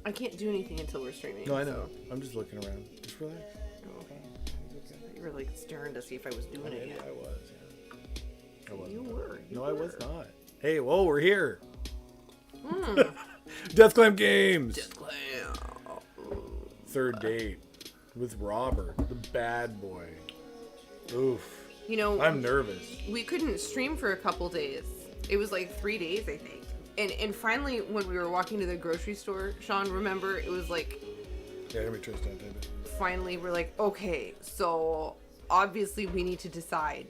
I can't do anything until we're streaming. No, I know. I'm just looking around. Just relax. Oh, okay. You were like staring to see if I was doing it yet. I was, yeah. I wasn't. You were. No, I was not. Hey, whoa, we're here. Mm. Deathclam Games. Deathclam. Third date with Robert, the bad boy. Oof. You know, I'm nervous. We couldn't stream for a couple days. It was like 3 days, I think. And finally, when we were walking to the grocery store, Sean, remember, it was like... Yeah, let me try to stand it. Finally, we're like, okay, so obviously we need to decide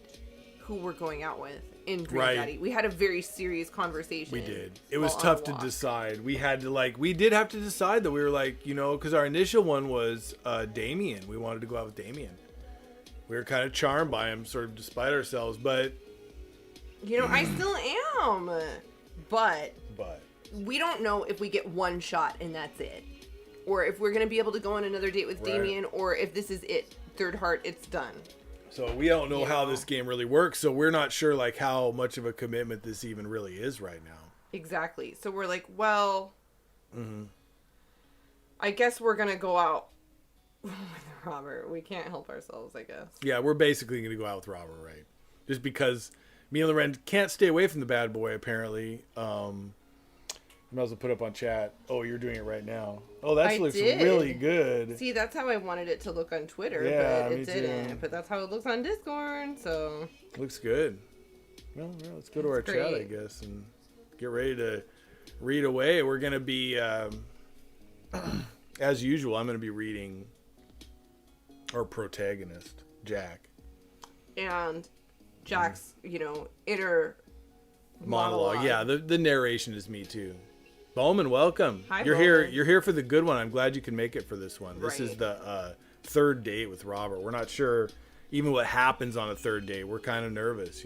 who we're going out with in Dream Daddy. We had a very serious conversation. We did. It was tough to decide. We had to, we did have to decide that we were like, because our initial one was Damien. We wanted to go out with Damien. We were kind of charmed by him, sort of despite ourselves, but... I still am. But we don't know if we get one shot and that's it. Or if we're going to be able to go on another date with Damien, or if this is it. Third heart, it's done. So we don't know how this game really works, so we're not sure how much of a commitment this even really is right now. Exactly. So we're like, well, I guess we're going to go out with Robert. We can't help ourselves, I guess. Yeah, we're basically going to go out with Robert, right? Just because me and Loren can't stay away from the bad boy, apparently. I might as well put up on chat. Oh, you're doing it right now. Oh, that looks really good. See, that's how I wanted it to look on Twitter, but it didn't. Too. But that's how it looks on Discord, so... Looks good. Well, let's go to our chat, I guess, and get ready to read away. We're going to be, as usual, I'm going to be reading our protagonist, Jack. And Jack's, inner monologue. Yeah, the narration is me too. Bowman, welcome. Hi, you're Bowman. You're here for the good one. I'm glad you can make it for this one. This is the third date with Robert. We're not sure even what happens on a third date. We're kind of nervous,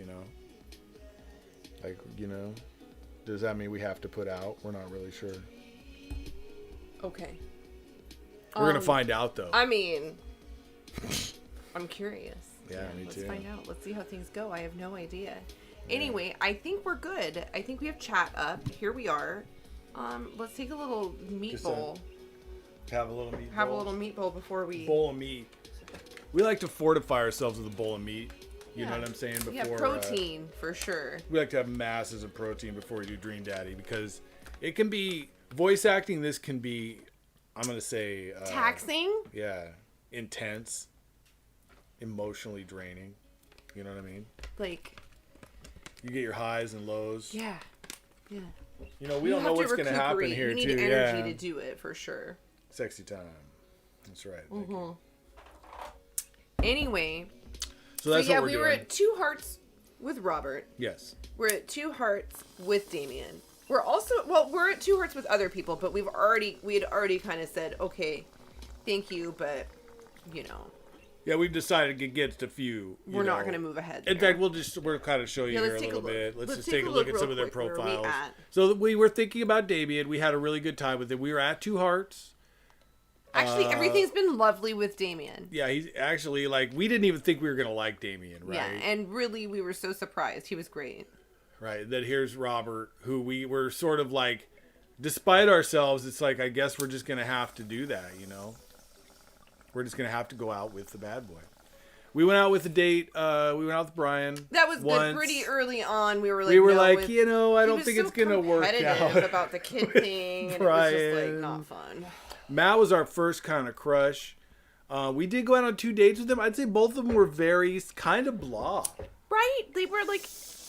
does that mean we have to put out? We're not really sure. Okay. We're gonna find out though. I mean, I'm curious. Yeah, me too. Let's find out. Let's see how things go. I have no idea. Anyway, I think we're good. I think we have chat up. Here we are. Let's take a little meat bowl. Have a little meat bowl. Have a little meat bowl before we... Bowl of meat. We like to fortify ourselves with a bowl of meat. You know what I'm saying? Before, protein, for sure. We like to have masses of protein before we do Dream Daddy because it can be... Voice acting, this can be, I'm going to say... taxing? Yeah. Intense. Emotionally draining. You know what I mean? You get your highs and lows. Yeah. Yeah. We don't know what's going to happen here, too. You need energy to do it, for sure. Sexy time. That's right. Mm-hmm. Anyway. So that's what we're we doing. were at 2 hearts with Robert. Yes. We're at 2 hearts with Damien. We're at 2 hearts with other people, but we had already kind of said, okay, thank you, but, Yeah, we've decided to get a few. We're not going to move ahead. In fact, we'll kind of show you here a little bit. Let's just take a look at some of their profiles. So we were thinking about Damien. We had a really good time with him. We were at 2 hearts. Actually, everything's been lovely with Damien. Yeah, he's actually we didn't even think we were going to like Damien, right? Yeah, and really we were so surprised. He was great. Right. Then here's Robert, who we were sort of despite ourselves, it's I guess we're just going to have to do that, We're just going to have to go out with the bad boy. We went out with a date. We went out with Brian. That was good. Pretty early on. We were I don't think it's going to work out. About the kid thing. And Brian. it was just not fun. Matt was our first kind of crush. We did go out on 2 dates with him. I'd say both of them were very kind of blah. Right? They were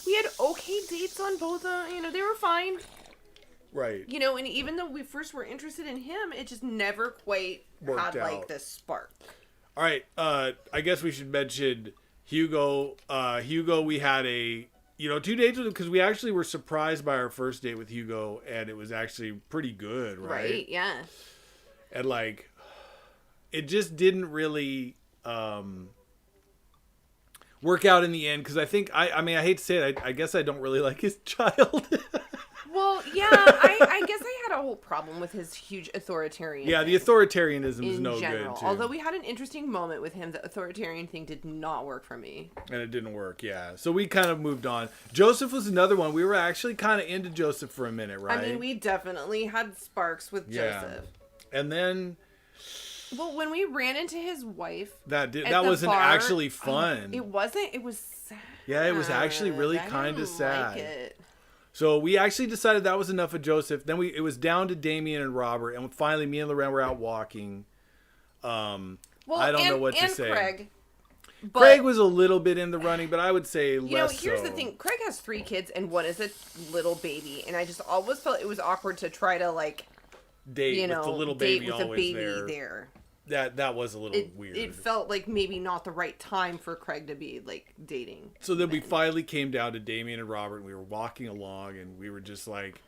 we had okay dates on both. They were fine. Right. And even though we first were interested in him, it just never quite worked out. The spark. All right. I guess we should mention Hugo. Hugo, we had 2 dates with him because we actually were surprised by our first date with Hugo, and it was actually pretty good, right? Right, yeah. And it just didn't really work out in the end because I think, I mean, I hate to say it, I guess I don't really like his child. Well, yeah, I guess I had a whole problem with his huge authoritarian Yeah, thing the authoritarianism is no general. good, too. Although we had an interesting moment with him, the authoritarian thing did not work for me. And it didn't work, yeah. So we kind of moved on. Joseph was another one. We were actually kind of into Joseph for a minute, right? I mean, we definitely had sparks with Joseph. And then... Well, when we ran into his wife... That wasn't bar, actually fun. It wasn't? It was sad. Yeah, it was actually really kind of sad. Like it. So we actually decided that was enough of Joseph. Then it was down to Damien and Robert. And finally, me and Lorraine were out walking. I don't know what to say. Craig. Craig was a little bit in the running, but I would say less here's the thing. Craig has 3 kids, and one is a little baby. And I just always felt it was awkward to try to, like... Date with the little baby with always the baby there. That was a little weird. It felt like maybe not the right time for Craig to be, like, dating. So then we finally came down to Damien and Robert, and we were walking along, and we were just like,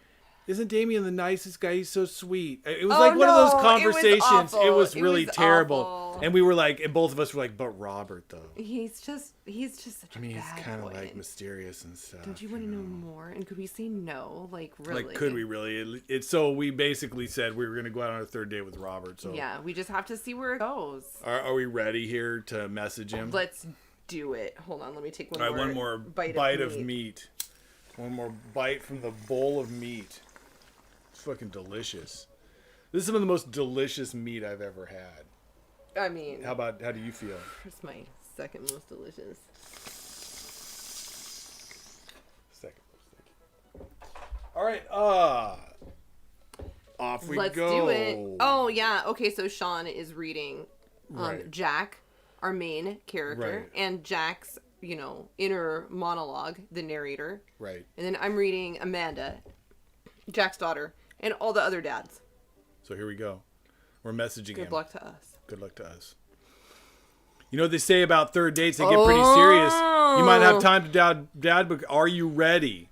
isn't Damien the nicest guy? He's so sweet. It was one of those conversations. It was really terrible. Awful. And we were like, and both of us were like, but Robert, though. He's just such a bad boy. He's kind of like mysterious and stuff. Don't you want to know more? And could we say no? Like, really? Like, could we really? So we basically said we were going to go out on our 3rd date with Robert. So yeah, we just have to see where it goes. Are we ready here to message him? Let's do it. Hold on, let me take one more bite of meat. One more bite from the bowl of meat. It's fucking delicious. This is some of the most delicious meat I've ever had. I mean... How do you feel? It's my second most delicious. Second most delicious. All right, off we go. Let's do it. Oh, yeah. Okay, so Sean is reading Jack, our main character, and Jack's, inner monologue, the narrator. Right. And then I'm reading Amanda, Jack's daughter, and all the other dads. So here we go. We're messaging him. Good luck to us. Good luck to us. You know what they say about 3rd dates? They get pretty serious. You might have time to dad, but are you ready?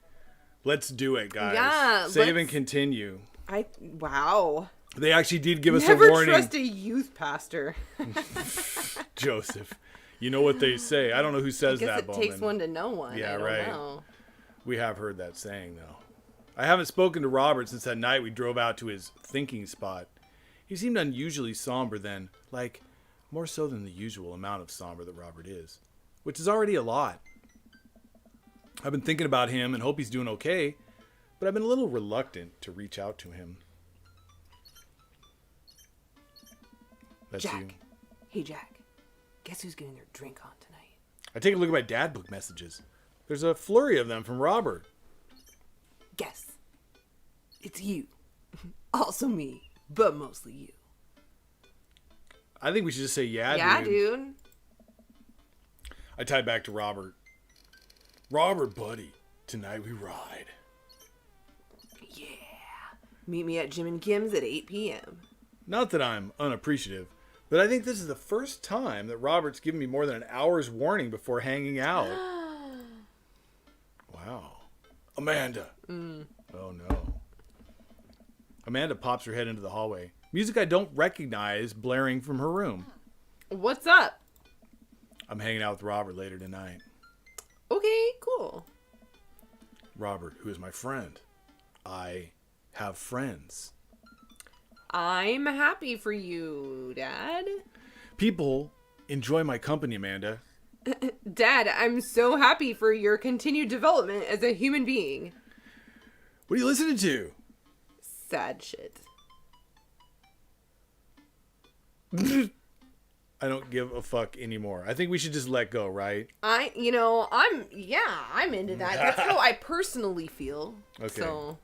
Let's do it, guys. Yeah. Save and continue. Wow. They actually did give us a Never warning. trust a youth pastor. Joseph. You know what they say. I don't know who says that, I guess Bowman. It takes one to know one. Yeah, I don't know. We have heard that saying, though. I haven't spoken to Robert since that night we drove out to his thinking spot. He seemed unusually somber then, like more so than the usual amount of somber that Robert is, which is already a lot. I've been thinking about him and hope he's doing okay, but I've been a little reluctant to reach out to him. That's Jack. you. Hey, Jack. Guess who's getting their drink on tonight? I take a look at my dad book messages. There's a flurry of them from Robert. Guess. It's you. Also me, but mostly you. I think we should just say yeah, dude. I tied back to Robert. Robert, buddy, tonight we ride. Yeah. Meet me at Jim and Kim's at 8 p.m. Not that I'm unappreciative, but I think this is the first time that Robert's given me more than an hour's warning before hanging out. Wow. Amanda. Oh, no. Amanda pops her head into the hallway. Music I don't recognize blaring from her room. What's up? I'm hanging out with Robert later tonight. Okay, cool. Robert, who is my friend. I have friends. I'm happy for you, Dad. People enjoy my company, Amanda. Dad, I'm so happy for your continued development as a human being. What are you listening to? Sad shit. I don't give a fuck anymore. I think we should just let go, right? I'm into that. That's how I personally feel. Okay. So.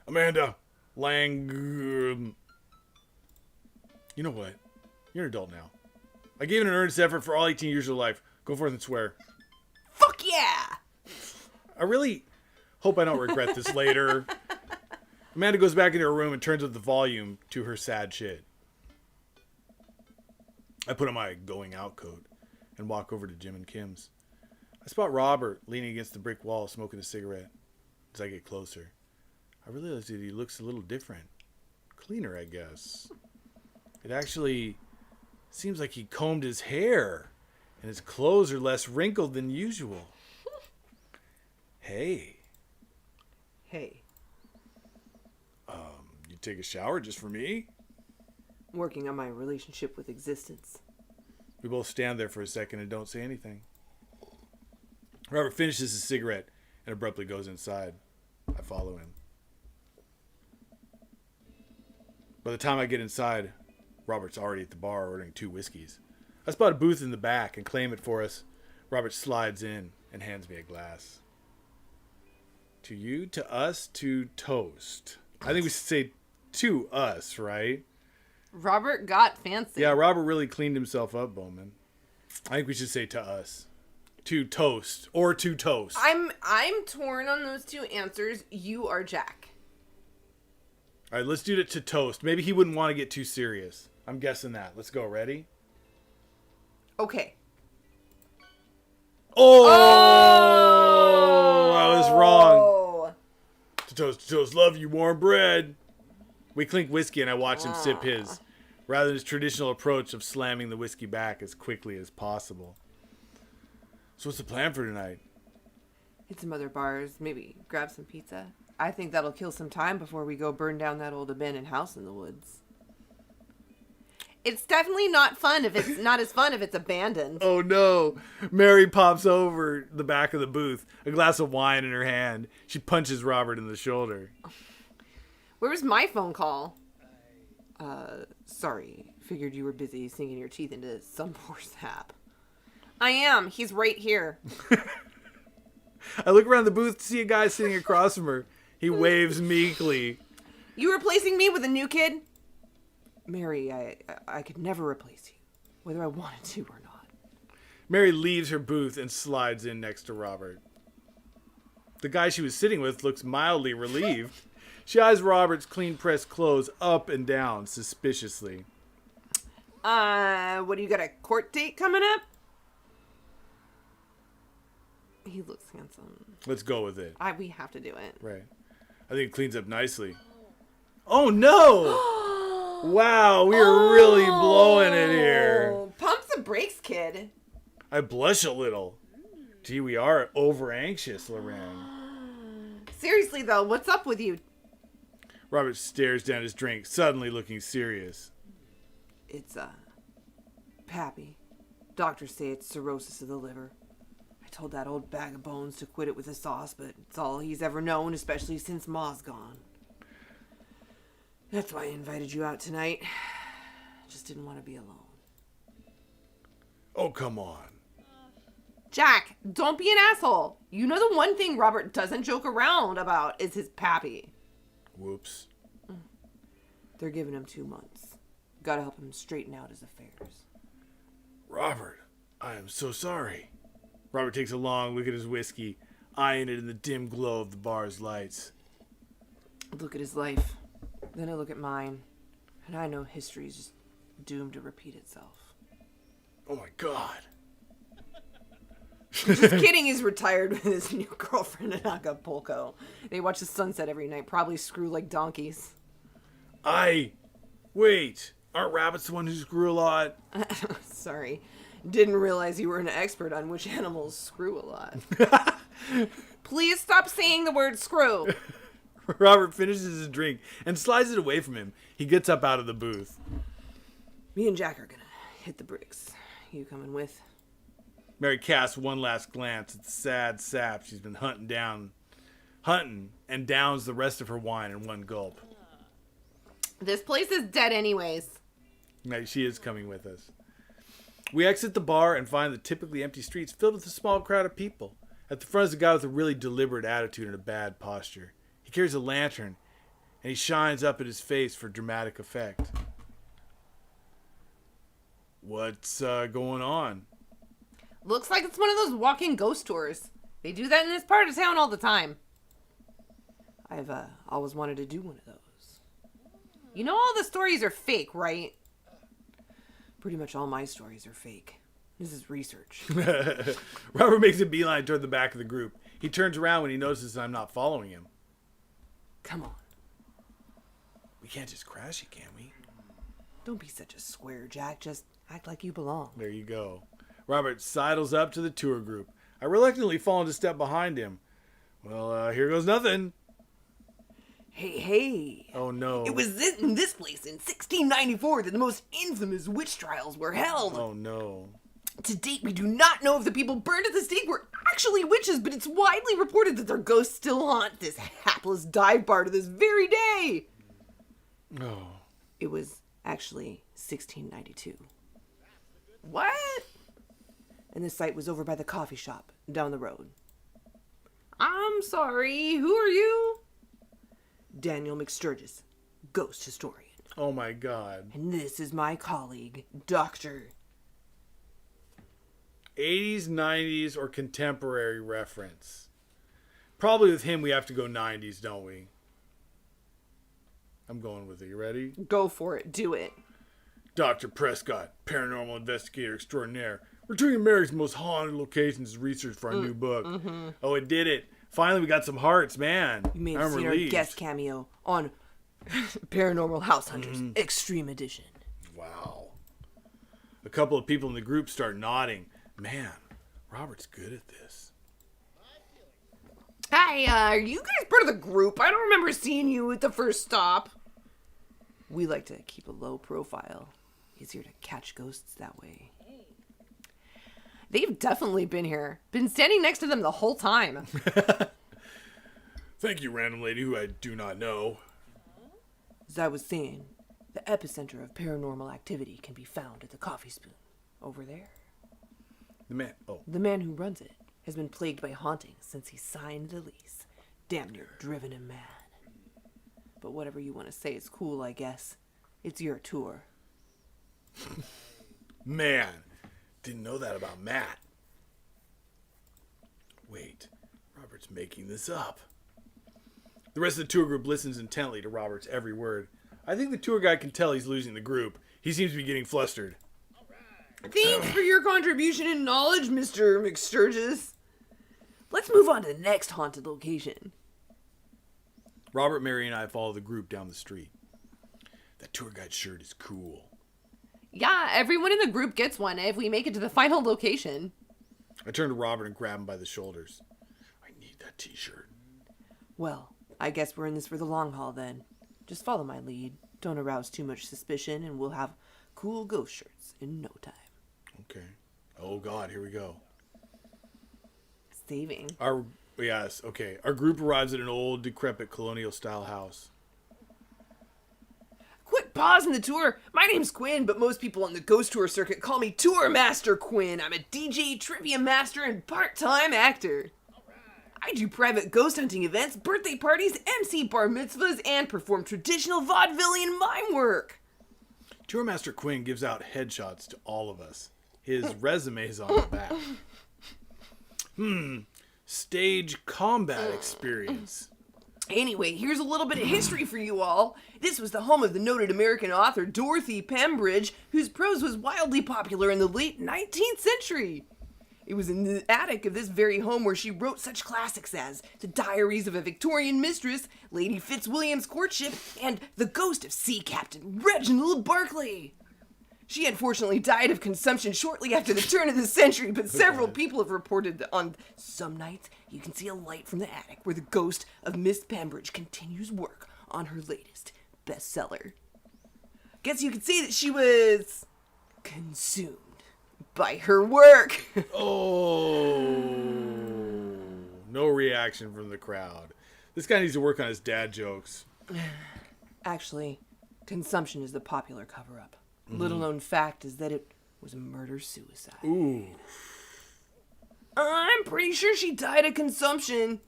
Amanda Lang. You know what? You're an adult now. I gave it an earnest effort for all 18 years of life. Go forth and swear. Fuck yeah! I really hope I don't regret this later. Amanda goes back into her room and turns up the volume to her sad shit. I put on my going out coat and walk over to Jim and Kim's. I spot Robert leaning against the brick wall smoking a cigarette. As I get closer, I realize that he looks a little different. Cleaner, I guess. It actually seems like he combed his hair and his clothes are less wrinkled than usual. Hey. Hey. You take a shower just for me? Working on my relationship with existence. We both stand there for a second and don't say anything. Robert finishes his cigarette and abruptly goes inside. I follow him. By the time I get inside, Robert's already at the bar ordering 2 whiskeys. I spot a booth in the back and claim it for us. Robert slides in and hands me a glass. To you, to us, to toast. I think we should say to us, right? Robert got fancy. Yeah, Robert really cleaned himself up, Bowman. I think we should say to us. To toast. Or to toast. I'm torn on those 2 answers. You are Jack. All right, let's do it to toast. Maybe he wouldn't want to get too serious. I'm guessing that. Let's go. Ready? Okay. Oh! I was wrong. To toast. Love you, warm bread. We clink whiskey and I watch him sip his, rather than his traditional approach of slamming the whiskey back as quickly as possible. So what's the plan for tonight? Hit some other bars. Maybe grab some pizza. I think that'll kill some time before we go burn down that old abandoned house in the woods. It's definitely not fun if it's not as fun if it's abandoned. Oh no. Mary pops over the back of the booth, a glass of wine in her hand. She punches Robert in the shoulder. Where was my phone call? Sorry. Figured you were busy sinking your teeth into some poor sap. I am. He's right here. I look around the booth to see a guy sitting across from her. He waves meekly. You replacing me with a new kid? Mary, I could never replace you, whether I wanted to or not. Mary leaves her booth and slides in next to Robert. The guy she was sitting with looks mildly relieved. She eyes Robert's clean-pressed clothes up and down suspiciously. What do you got, a court date coming up? He looks handsome. Let's go with it. We have to do it. Right. I think it cleans up nicely. Oh, no! Wow, we are really blowing it here. Pump the brakes, kid. I blush a little. Gee, we are over-anxious, Lorraine. Seriously, though, what's up with you? Robert stares down his drink, suddenly looking serious. It's, Pappy. Doctors say it's cirrhosis of the liver. I told that old bag of bones to quit it with the sauce, but it's all he's ever known, especially since Ma's gone. That's why I invited you out tonight. Just didn't want to be alone. Oh, come on. Jack, don't be an asshole. You know the one thing Robert doesn't joke around about is his pappy. Whoops. They're giving him 2 months. Gotta help him straighten out his affairs. Robert, I am so sorry. Robert takes a long look at his whiskey, eyeing it in the dim glow of the bar's lights. Look at his life. Then I look at mine. And I know history's just doomed to repeat itself. Oh my God. Just kidding, he's retired with his new girlfriend in Acapulco. They watch the sunset every night, probably screw like donkeys. Wait, aren't rabbits the one who screw a lot? Sorry. Didn't realize you were an expert on which animals screw a lot. Please stop saying the word screw. Robert finishes his drink and slides it away from him. He gets up out of the booth. Me and Jack are gonna hit the bricks. You coming with? Mary casts one last glance at the sad sap she's been hunting, and downs the rest of her wine in one gulp. This place is dead anyways. No, she is coming with us. We exit the bar and find the typically empty streets filled with a small crowd of people. At the front is a guy with a really deliberate attitude and a bad posture. He carries a lantern, and he shines up at his face for dramatic effect. What's going on? Looks like it's one of those walking ghost tours. They do that in this part of town all the time. I've always wanted to do one of those. You know all the stories are fake, right? Pretty much all my stories are fake. This is research. Robert makes a beeline toward the back of the group. He turns around when he notices I'm not following him. Come on. We can't just crash it, can we? Don't be such a square, Jack. Just act like you belong. There you go. Robert sidles up to the tour group. I reluctantly fall into step behind him. Well, here goes nothing. Hey. Oh, no. It was in this place in 1694 that the most infamous witch trials were held. Oh, no. To date, we do not know if the people burned at the stake were actually witches, but it's widely reported that their ghosts still haunt this hapless dive bar to this very day. Oh. It was actually 1692. What? And the site was over by the coffee shop down the road. I'm sorry, who are you? Daniel McSturgis, ghost historian. Oh my God. And this is my colleague, Dr. 80s, 90s, or contemporary reference. Probably with him we have to go 90s, don't we? I'm going with it. You ready? Go for it. Do it. Dr. Prescott, paranormal investigator extraordinaire. Returning America's most haunted locations as research for our new book. Mm-hmm. Oh, it did it. Finally, we got some hearts, man. You may have seen our guest cameo on Paranormal House Hunters Extreme Edition. Wow. A couple of people in the group start nodding. Man, Robert's good at this. Hi, are you guys part of the group? I don't remember seeing you at the first stop. We like to keep a low profile. Easier to catch ghosts that way. They've definitely been here. Been standing next to them the whole time. Thank you, random lady who I do not know. As I was saying, the epicenter of paranormal activity can be found at the Coffee Spoon. Over there. The man who runs it has been plagued by hauntings since he signed the lease. Damn near driven him mad. But whatever you want to say is cool, I guess. It's your tour. Man, didn't know that about Matt. Wait, Robert's making this up. The rest of the tour group listens intently to Robert's every word. I think the tour guide can tell he's losing the group. He seems to be getting flustered. Thanks for your contribution and knowledge, Mr. McSturgis. Let's move on to the next haunted location. Robert, Mary, and I follow the group down the street. That tour guide shirt is cool. Yeah, everyone in the group gets one if we make it to the final location. I turn to Robert and grab him by the shoulders. I need that t-shirt. Well, I guess we're in this for the long haul then. Just follow my lead. Don't arouse too much suspicion and we'll have cool ghost shirts in no time. Okay. Oh God, here we go. Saving. Our group arrives at an old, decrepit, colonial-style house. Quick pause in the tour. My name's Quinn, but most people on the ghost tour circuit call me Tour Master Quinn. I'm a DJ, trivia master, and part-time actor. I do private ghost hunting events, birthday parties, MC bar mitzvahs, and perform traditional vaudevillian mime work. Tour Master Quinn gives out headshots to all of us. His resume's on the back. Stage combat experience. Anyway, here's a little bit of history for you all. This was the home of the noted American author Dorothy Pembridge, whose prose was wildly popular in the late 19th century. It was in the attic of this very home where she wrote such classics as The Diaries of a Victorian Mistress, Lady Fitzwilliam's Courtship, and The Ghost of Sea Captain Reginald Barclay. She unfortunately died of consumption shortly after the turn of the century, but several people have reported that on some nights you can see a light from the attic where the ghost of Miss Pembridge continues work on her latest bestseller. Guess you could say that she was consumed by her work. Oh, no reaction from the crowd. This guy needs to work on his dad jokes. Actually, consumption is the popular cover-up. Little known fact is that it was a murder-suicide. Ooh. I'm pretty sure she died of consumption.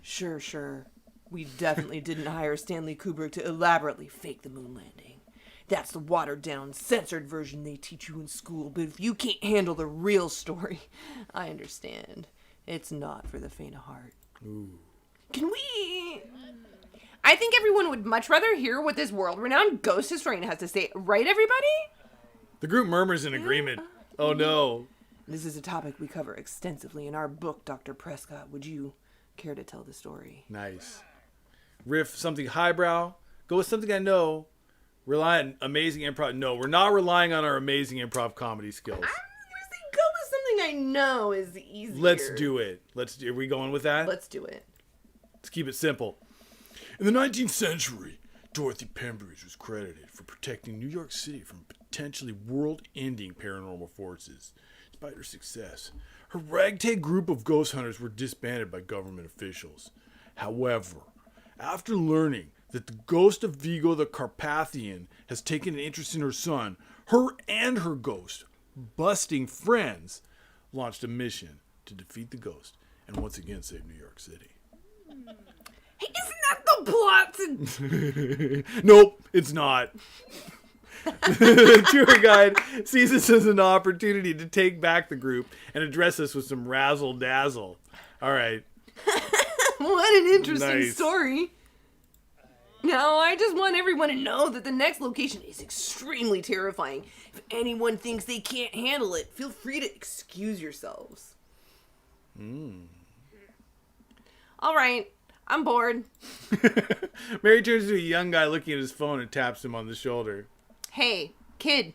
Sure. We definitely didn't hire Stanley Kubrick to elaborately fake the moon landing. That's the watered-down, censored version they teach you in school, but if you can't handle the real story, I understand. It's not for the faint of heart. Ooh. Can we... I think everyone would much rather hear what this world-renowned ghost historian has to say. Right, everybody? The group murmurs in agreement. Oh, no. This is a topic we cover extensively in our book, Dr. Prescott. Would you care to tell the story? Nice. Riff something highbrow. Go with something I know. Rely on amazing improv. No, we're not relying on our amazing improv comedy skills. I'm going to say go with something I know is easier. Let's do it. Are we going with that? Let's do it. Let's keep it simple. In the 19th century, Dorothy Pembridge was credited for protecting New York City from potentially world-ending paranormal forces. Despite her success, her ragtag group of ghost hunters were disbanded by government officials. However, after learning that the ghost of Vigo the Carpathian has taken an interest in her son. Her and her ghost, busting friends, launched a mission to defeat the ghost and once again save New York City. Hey, isn't that the plot? Nope, it's not. The tour guide sees this as an opportunity to take back the group and address us with some razzle dazzle. All right. What an interesting story. Now, I just want everyone to know that the next location is extremely terrifying. If anyone thinks they can't handle it, feel free to excuse yourselves. All right, I'm bored. Mary turns to a young guy looking at his phone and taps him on the shoulder. Hey, kid,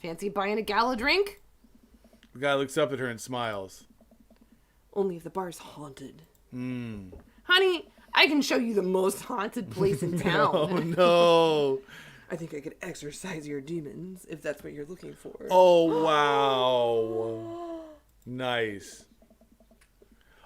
fancy buying a gala drink? The guy looks up at her and smiles. Only if the bar's haunted. Honey, I can show you the most haunted place in town. Oh, no. I think I could exorcise your demons, if that's what you're looking for. Oh, wow. Nice.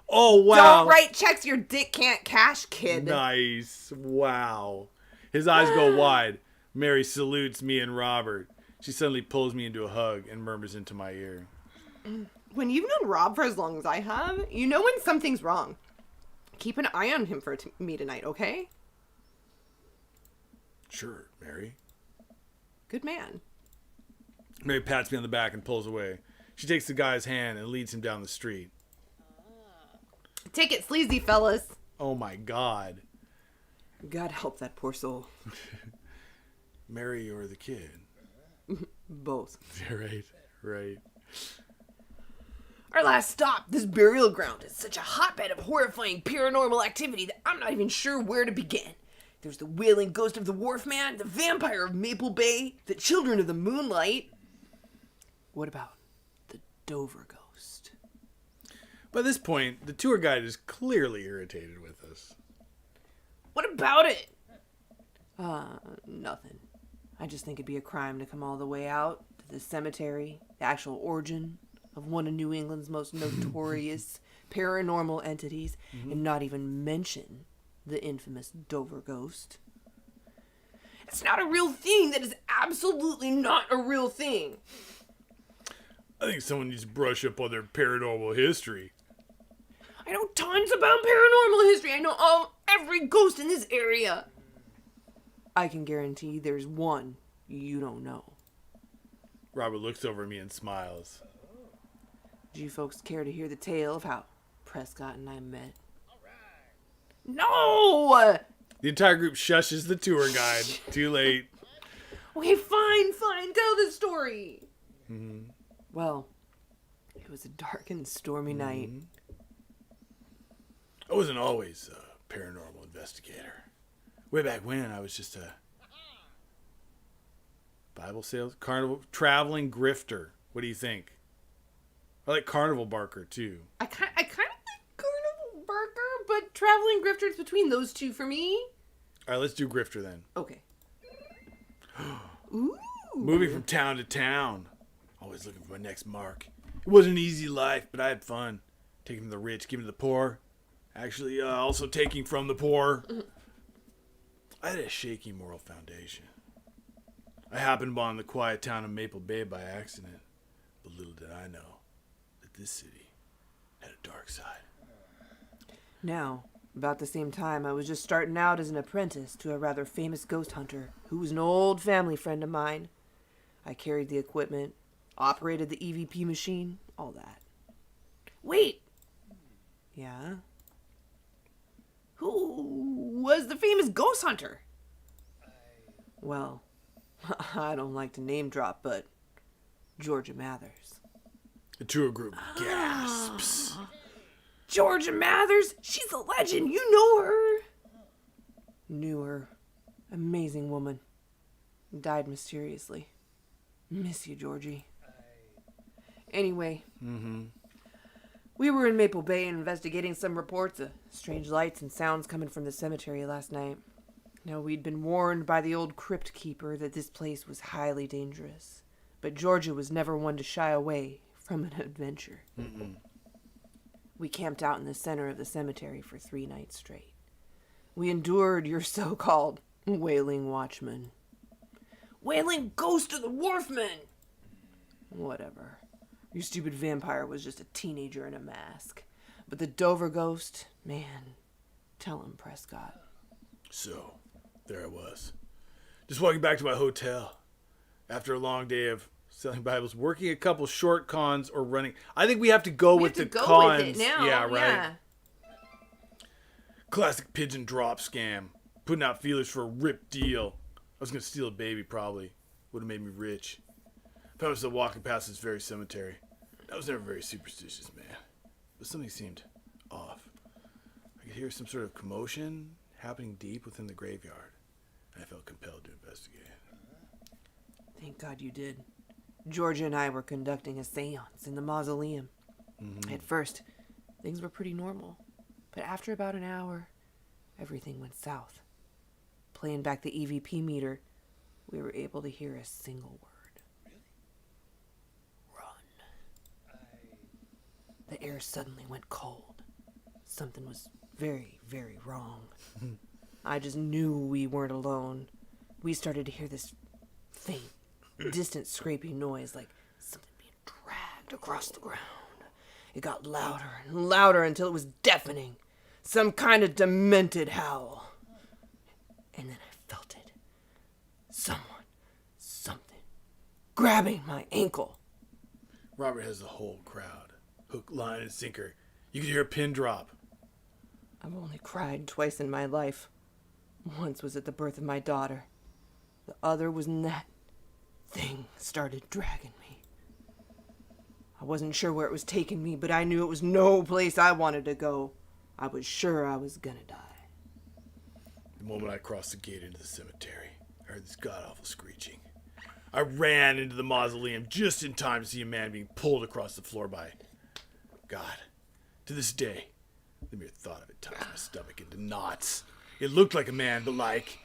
Oh, wow. Don't write checks your dick can't cash, kid. Nice. Wow. His eyes go wide. Mary salutes me and Robert. She suddenly pulls me into a hug and murmurs into my ear. When you've known Rob for as long as I have, you know when something's wrong. Keep an eye on him for me tonight, okay? Sure, Mary. Good man. Mary pats me on the back and pulls away. She takes the guy's hand and leads him down the street. Take it sleazy, fellas. Oh my God. God help that poor soul. Mary or the kid? Both. Right. Our last stop, this burial ground, is such a hotbed of horrifying paranormal activity that I'm not even sure where to begin. There's the wailing ghost of the Wharf Man, the vampire of Maple Bay, the children of the moonlight. What about the Dover ghost? By this point, the tour guide is clearly irritated with us. What about it? Nothing. I just think it'd be a crime to come all the way out to the cemetery, the actual origin of one of New England's most notorious paranormal entities, and not even mention the infamous Dover ghost. It's not a real thing. That is absolutely not a real thing. I think someone needs to brush up on their paranormal history. I know tons about paranormal history. I know every ghost in this area. I can guarantee there's one you don't know. Robert looks over at me and smiles. Do you folks care to hear the tale of how Prescott and I met? No! The entire group shushes the tour guide. Too late. Okay, fine. Tell the story. Well, it was a dark and stormy night. I wasn't always a paranormal investigator. Way back when, I was just a Bible sales, carnival, traveling grifter. What do you think? I like carnival barker, too. I kind of like carnival barker, but traveling grifter is between those two for me. All right, let's do grifter then. Okay. Ooh. Moving from town to town. Always looking for my next mark. It wasn't an easy life, but I had fun. Taking from the rich, giving to the poor. Actually, also taking from the poor. I had a shaky moral foundation. I happened upon the quiet town of Maple Bay by accident. But little did I know that this city had a dark side. Now, about the same time, I was just starting out as an apprentice to a rather famous ghost hunter who was an old family friend of mine. I carried the equipment, operated the EVP machine, all that. Wait! Yeah? Who was the famous ghost hunter? Well, I don't like to name drop, but Georgia Mathers. The tour group gasps. Georgia Mathers? She's a legend. You know her. Knew her. Amazing woman. Died mysteriously. Miss you, Georgie. Anyway. We were in Maple Bay investigating some reports of strange lights and sounds coming from the cemetery last night. Now, we'd been warned by the old crypt keeper that this place was highly dangerous. But Georgia was never one to shy away from an adventure. We camped out in the center of the cemetery for 3 nights straight. We endured your so-called wailing watchman. Wailing ghost of the wharfman! Whatever. Your stupid vampire was just a teenager in a mask. But the Dover ghost, man, tell him, Prescott. So, there I was. Just walking back to my hotel. After a long day of selling Bibles, working a couple short cons or running. I think we have to go with the cons. With it now. Yeah, right. Yeah. Classic pigeon drop scam. Putting out feelers for a ripped deal. I was going to steal a baby, probably. Would have made me rich. Found myself walking past this very cemetery. I was never very superstitious, man. But something seemed off. I could hear some sort of commotion happening deep within the graveyard. And I felt compelled to investigate. Thank God you did. Georgia and I were conducting a seance in the mausoleum. Mm-hmm. At first, things were pretty normal. But after about an hour, everything went south. Playing back the EVP meter, we were able to hear a single word. Really? Run. The air suddenly went cold. Something was very, very wrong. I just knew we weren't alone. We started to hear this faint, distant scraping noise like something being dragged across the ground. It got louder and louder until it was deafening. Some kind of demented howl. And then I felt it. Someone, something, grabbing my ankle. Robert has the whole crowd. Hook, line, and sinker. You could hear a pin drop. I've only cried twice in my life. Once was at the birth of my daughter. The other was when that thing started dragging me. I wasn't sure where it was taking me, but I knew it was no place I wanted to go. I was sure I was gonna die. The moment I crossed the gate into the cemetery, I heard this god-awful screeching. I ran into the mausoleum just in time to see a man being pulled across the floor by God. To this day, the mere thought of it ties my stomach into knots. It looked like a man, but like...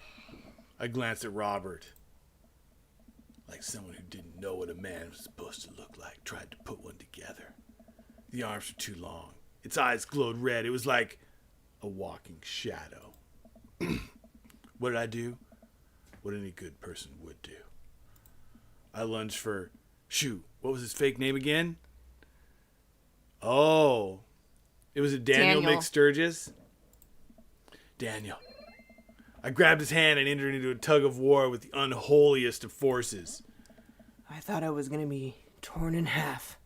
I glanced at Robert. Like someone who didn't know what a man was supposed to look like, tried to put one together. The arms were too long. Its eyes glowed red. It was like a walking shadow. What did I do? What any good person would do. I lunged for... Shoot, what was his fake name again? Oh, it was a Daniel McSturgis. Daniel. I grabbed his hand and entered into a tug of war with the unholiest of forces. I thought I was going to be torn in half.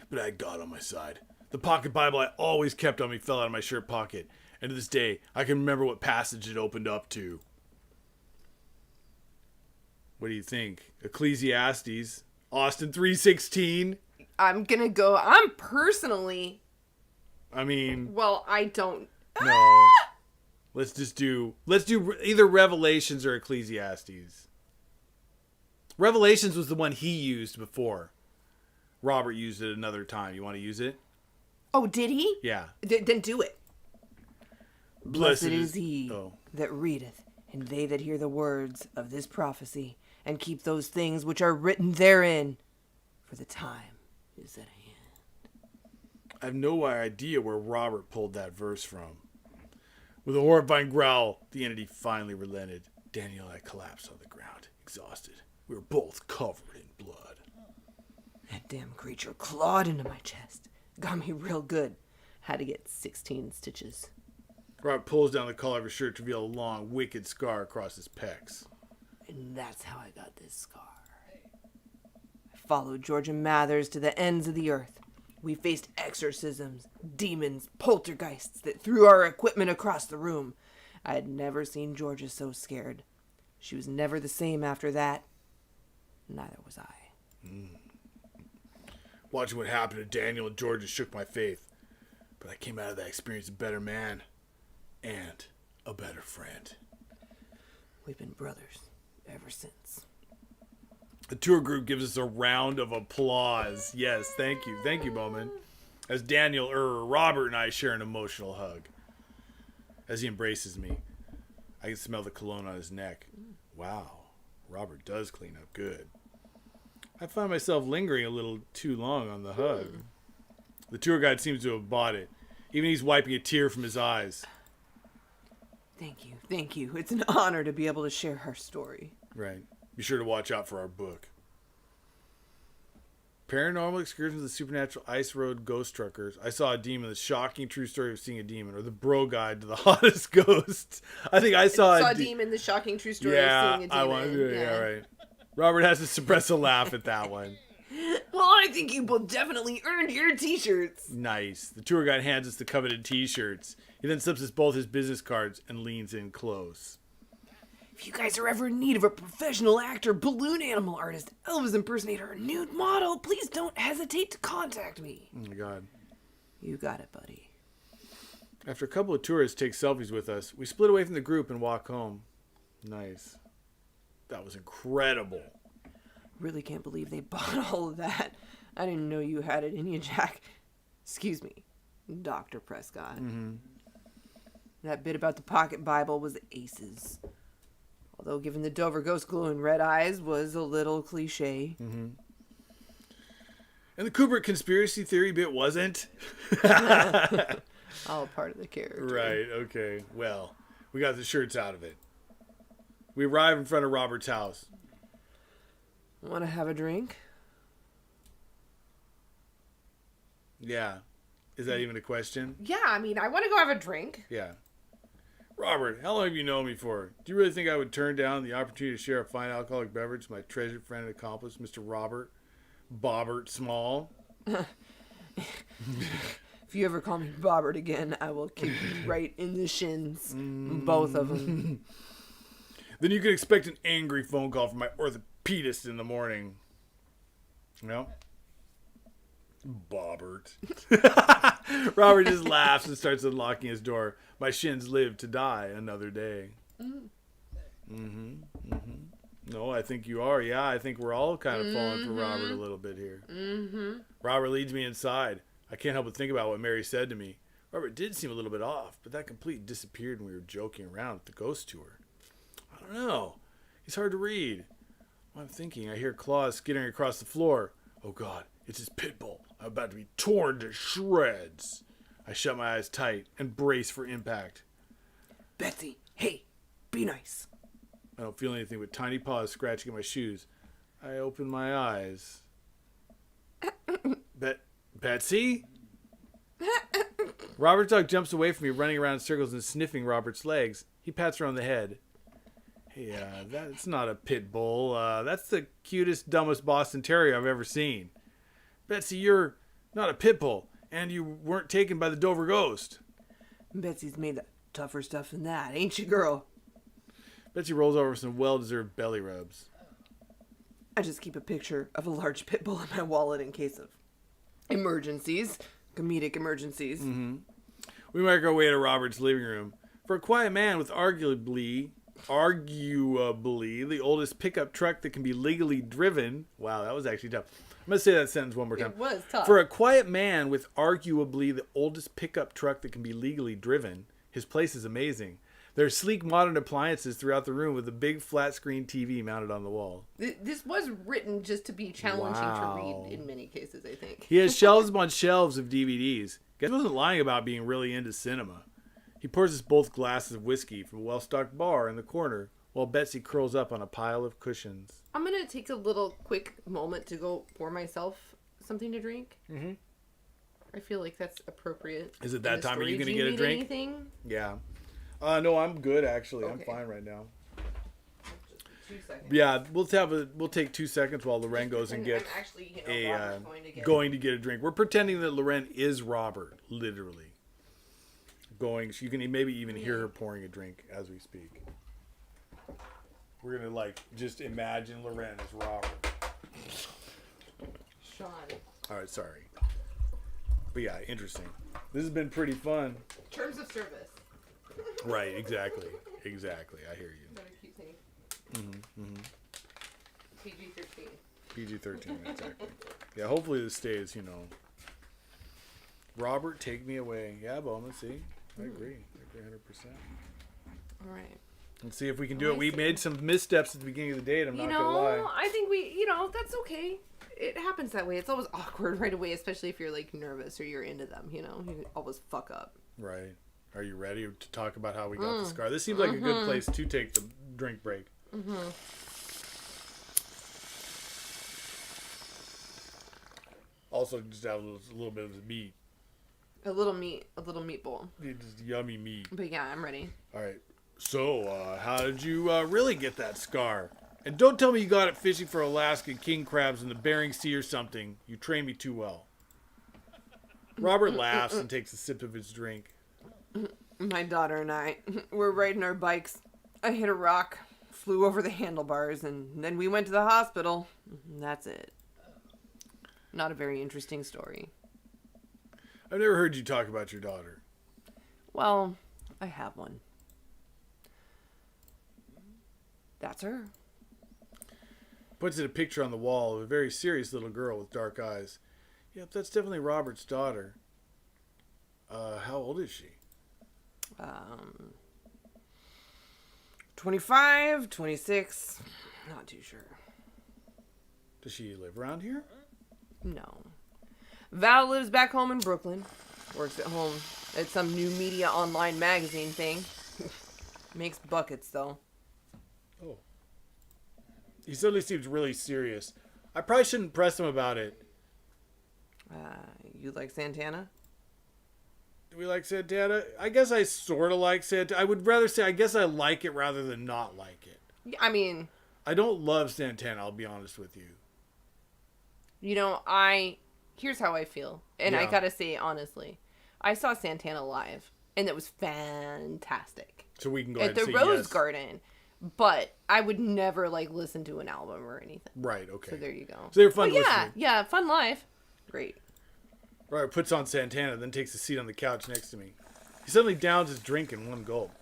But I had God on my side. The pocket Bible I always kept on me fell out of my shirt pocket. And to this day, I can remember what passage it opened up to. What do you think? Ecclesiastes. Austin 3:16. I'm going to go... personally... Well, I don't... No. Let's do either Revelations or Ecclesiastes. Revelations was the one he used before. Robert used it another time. You want to use it? Oh, did he? Yeah. Then do it. Blessed is he that readeth, and they that hear the words of this prophecy, and keep those things which are written therein, for the time is at hand. I have no idea where Robert pulled that verse from. With a horrifying growl, the entity finally relented. Daniel and I collapsed on the ground, exhausted. We were both covered in blood. That damn creature clawed into my chest. Got me real good. Had to get 16 stitches. Robert pulls down the collar of his shirt to reveal a long, wicked scar across his pecs. And that's how I got this scar. I followed Georgia Mathers to the ends of the earth. We faced exorcisms, demons, poltergeists that threw our equipment across the room. I had never seen Georgia so scared. She was never the same after that. Neither was I. Watching what happened to Daniel and Georgia shook my faith. But I came out of that experience a better man. And a better friend. We've been brothers ever since. The tour group gives us a round of applause. Yes, thank you. Thank you, Bowman. As Robert and I share an emotional hug. As he embraces me, I can smell the cologne on his neck. Wow, Robert does clean up good. I find myself lingering a little too long on the hug. The tour guide seems to have bought it. Even he's wiping a tear from his eyes. Thank you. It's an honor to be able to share her story. Right. Be sure to watch out for our book. Paranormal Excursions of the Supernatural Ice Road Ghost Truckers. I saw a demon. The shocking true story of seeing a demon, or the bro guide to the hottest ghosts. I think I saw a demon. The shocking true story of seeing a demon. I want to do it. Yeah, right. Robert has to suppress a laugh at that one. Well, I think you both definitely earned your t-shirts. Nice. The tour guide hands us the coveted t-shirts. He then slips us both his business cards and leans in close. If you guys are ever in need of a professional actor, balloon animal artist, Elvis impersonator, or nude model, please don't hesitate to contact me. Oh my God. You got it, buddy. After a couple of tourists take selfies with us, we split away from the group and walk home. Nice. That was incredible. Really can't believe they bought all of that. I didn't know you had it in you, Jack. Excuse me, Dr. Prescott. Mm-hmm. That bit about the pocket Bible was aces. Although given the Dover ghost glowing red eyes was a little cliche. Mm-hmm. And the Kubrick conspiracy theory bit wasn't. All part of the character. Right, okay. Well, we got the shirts out of it. We arrive in front of Robert's house. Want to have a drink? Yeah. Is that even a question? Yeah, I mean, I want to go have a drink. Yeah. Robert, how long have you known me for? Do you really think I would turn down the opportunity to share a fine alcoholic beverage with my treasured friend and accomplice, Mr. Robert Bobbert Small? If you ever call me Bobbert again, I will kick you right in the shins. Both of them. Then you can expect an angry phone call from my orthopedist in the morning. No? Bobbert. Robert just laughs and starts unlocking his door. My shins live to die another day. No, I think you are. Yeah, I think we're all kind of falling for Robert a little bit here. Robert leads me inside. I can't help but think about what Mary said to me. Robert did seem a little bit off, but that completely disappeared when we were joking around at the ghost tour. I don't know. He's hard to read. While I'm thinking, I hear claws skittering across the floor. Oh God, it's his pit bull. I'm about to be torn to shreds. I shut my eyes tight and brace for impact. Betsy, hey, be nice. I don't feel anything but tiny paws scratching at my shoes. I open my eyes. Betsy? Robert's dog jumps away from me, running around in circles and sniffing Robert's legs. He pats her on the head. Hey, that's not a pit bull. That's the cutest, dumbest Boston Terrier I've ever seen. Betsy, you're not a pit bull, and you weren't taken by the Dover ghost. Betsy's made of tougher stuff than that, ain't you, girl? Betsy rolls over some well-deserved belly rubs. I just keep a picture of a large pit bull in my wallet in case of emergencies, comedic emergencies. We make our way to Robert's living room. For a quiet man with arguably the oldest pickup truck that can be legally driven. Wow, that was actually tough. I'm going to say that sentence one more time. It was tough. For a quiet man with arguably the oldest pickup truck that can be legally driven, his place is amazing. There are sleek modern appliances throughout the room with a big flat screen TV mounted on the wall. This was written just to be challenging to read in many cases, I think. He has shelves upon shelves of DVDs. Guess wasn't lying about being really into cinema. He pours us both glasses of whiskey from a well-stocked bar in the corner while Betsy curls up on a pile of cushions. I'm going to take a little quick moment to go pour myself something to drink. I feel like that's appropriate. Is it that time? Are you going to get a drink? Anything? Yeah. No, I'm good actually. Okay. I'm fine right now. Just 2 seconds. Yeah, we'll take 2 seconds while Loren goes and gets going to get a drink. We're pretending that Loren is Robert, literally. You can maybe even hear her pouring a drink as we speak. We're gonna just imagine Loren as Robert. Sean. All right, sorry. But yeah, interesting. This has been pretty fun. Terms of service. Right, exactly. I hear you. Better keep saying. PG-13. PG-13, exactly. Yeah, hopefully this stays, Robert, take me away. Yeah, Bowman, see? I agree 100%. All right. Let's see if we can do it. We made some missteps at the beginning of the date. I'm not going to lie. I think that's okay. It happens that way. It's always awkward right away, especially if you're nervous or you're into them, You always fuck up. Right. Are you ready to talk about how we got the scar? This seems like a good place to take the drink break. Also, just have a little bit of the meat. A little meatball. Just yummy meat. But yeah, I'm ready. All right. So, how did you really get that scar? And don't tell me you got it fishing for Alaskan king crabs in the Bering Sea or something. You trained me too well. Robert laughs and takes a sip of his drink. My daughter and I were riding our bikes. I hit a rock, flew over the handlebars, and then we went to the hospital. That's it. Not a very interesting story. I've never heard you talk about your daughter. Well, I have one. That's her. Puts in a picture on the wall of a very serious little girl with dark eyes. Yep, that's definitely Robert's daughter. How old is she? 25, 26. Not too sure. Does she live around here? No. Val lives back home in Brooklyn. Works at home at some new media online magazine thing. Makes buckets, though. Oh. He suddenly seems really serious. I probably shouldn't press him about it. You like Santana? Do we like Santana? I guess I sort of like Santana. I would rather say I guess I like it rather than not like it. Yeah, I mean... I don't love Santana, I'll be honest with you. You know, here's how I feel. And I gotta say, honestly, I saw Santana live, and it was fantastic. So we can go ahead and say at the Rose Garden. But I would never, listen to an album or anything. Right, okay. So there you go. So they're fun listening. Yeah, fun live. Great. Right, puts on Santana, then takes a seat on the couch next to me. He suddenly downs his drink in one gulp.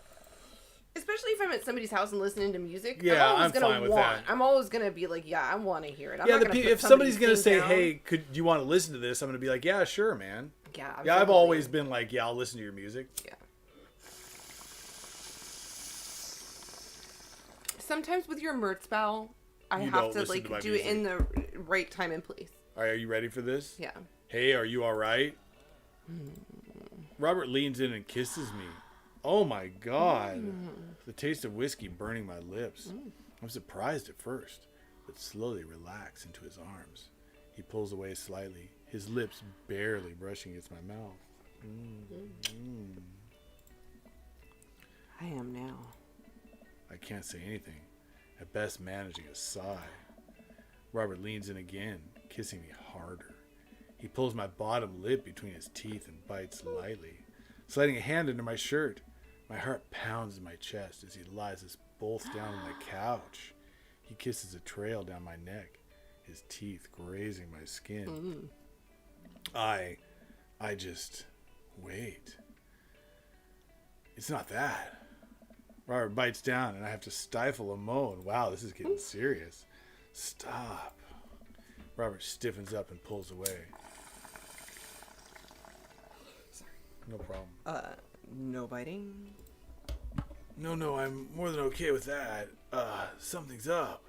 Especially if I'm at somebody's house and listening to music. Yeah, I'm fine with that. I'm always going to be like, yeah, I want to hear it. If somebody's going to say, hey, do you want to listen to this? I'm going to be like, yeah, sure, man. Yeah, absolutely. Yeah, I've always been like, yeah, I'll listen to your music. Yeah. Sometimes with your Mertzbau, I have to do it in the right time and place. All right, are you ready for this? Yeah. Hey, are you all right? Robert leans in and kisses me. Oh my God. The taste of whiskey burning my lips. I'm surprised at first, but slowly relax into his arms. He pulls away slightly, his lips barely brushing against my mouth. I am now. I can't say anything, at best managing a sigh. Robert leans in again, kissing me harder. He pulls my bottom lip between his teeth and bites lightly, sliding a hand under my shirt. My heart pounds in my chest as he lies us both down on the couch. He kisses a trail down my neck, his teeth grazing my skin. I just wait. It's not that. Robert bites down and I have to stifle a moan. Wow, this is getting serious. Stop. Robert stiffens up and pulls away. Sorry. No problem. No biting? No, I'm more than okay with that. Something's up.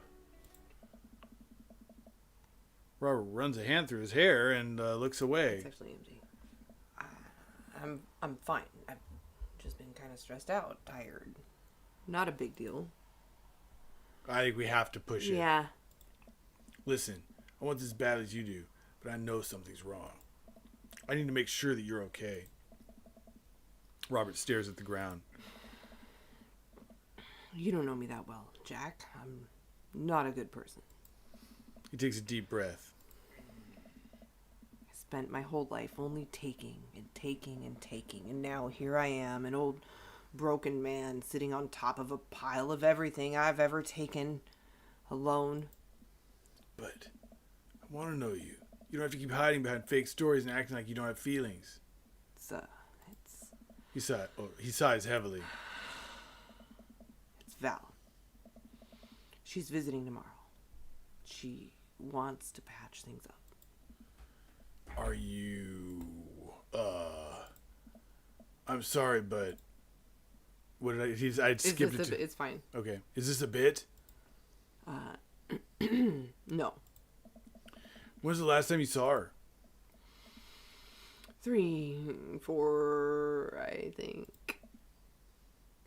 Robert runs a hand through his hair and looks away. It's actually empty. I'm fine. I've just been kind of stressed out, tired. Not a big deal. I think we have to push it. Yeah. Listen, I want this as bad as you do, but I know something's wrong. I need to make sure that you're okay. Robert stares at the ground. You don't know me that well, Jack. I'm not a good person. He takes a deep breath. I spent my whole life only taking and taking and taking, and now here I am, an old broken man sitting on top of a pile of everything I've ever taken, alone. But I want to know you. You don't have to keep hiding behind fake stories and acting like you don't have feelings. He sighs heavily. It's Val. She's visiting tomorrow. She wants to patch things up. Are you... I'm sorry, but... What did I skipped it. It's fine. Okay. Is this a bit? No. When's the last time you saw her? 3, 4, I think.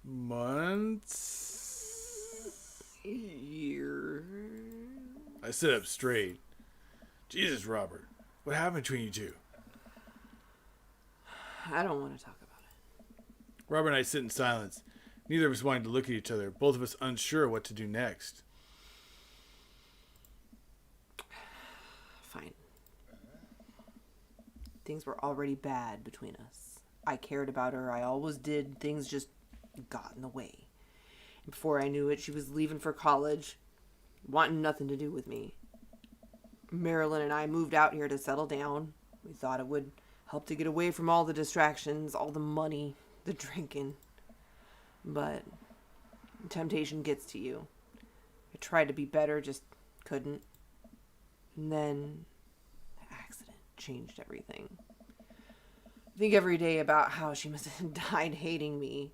Months? Year. I sit up straight. Jesus, Robert. What happened between you two? I don't want to talk about it. Robert and I sit in silence. Neither of us wanting to look at each other. Both of us unsure what to do next. Fine. Things were already bad between us. I cared about her. I always did. Things just got in the way. And before I knew it, she was leaving for college, wanting nothing to do with me. Marilyn and I moved out here to settle down. We thought it would help to get away from all the distractions, all the money, the drinking. But temptation gets to you. I tried to be better, just couldn't. And then the accident changed everything. I think every day about how she must have died hating me.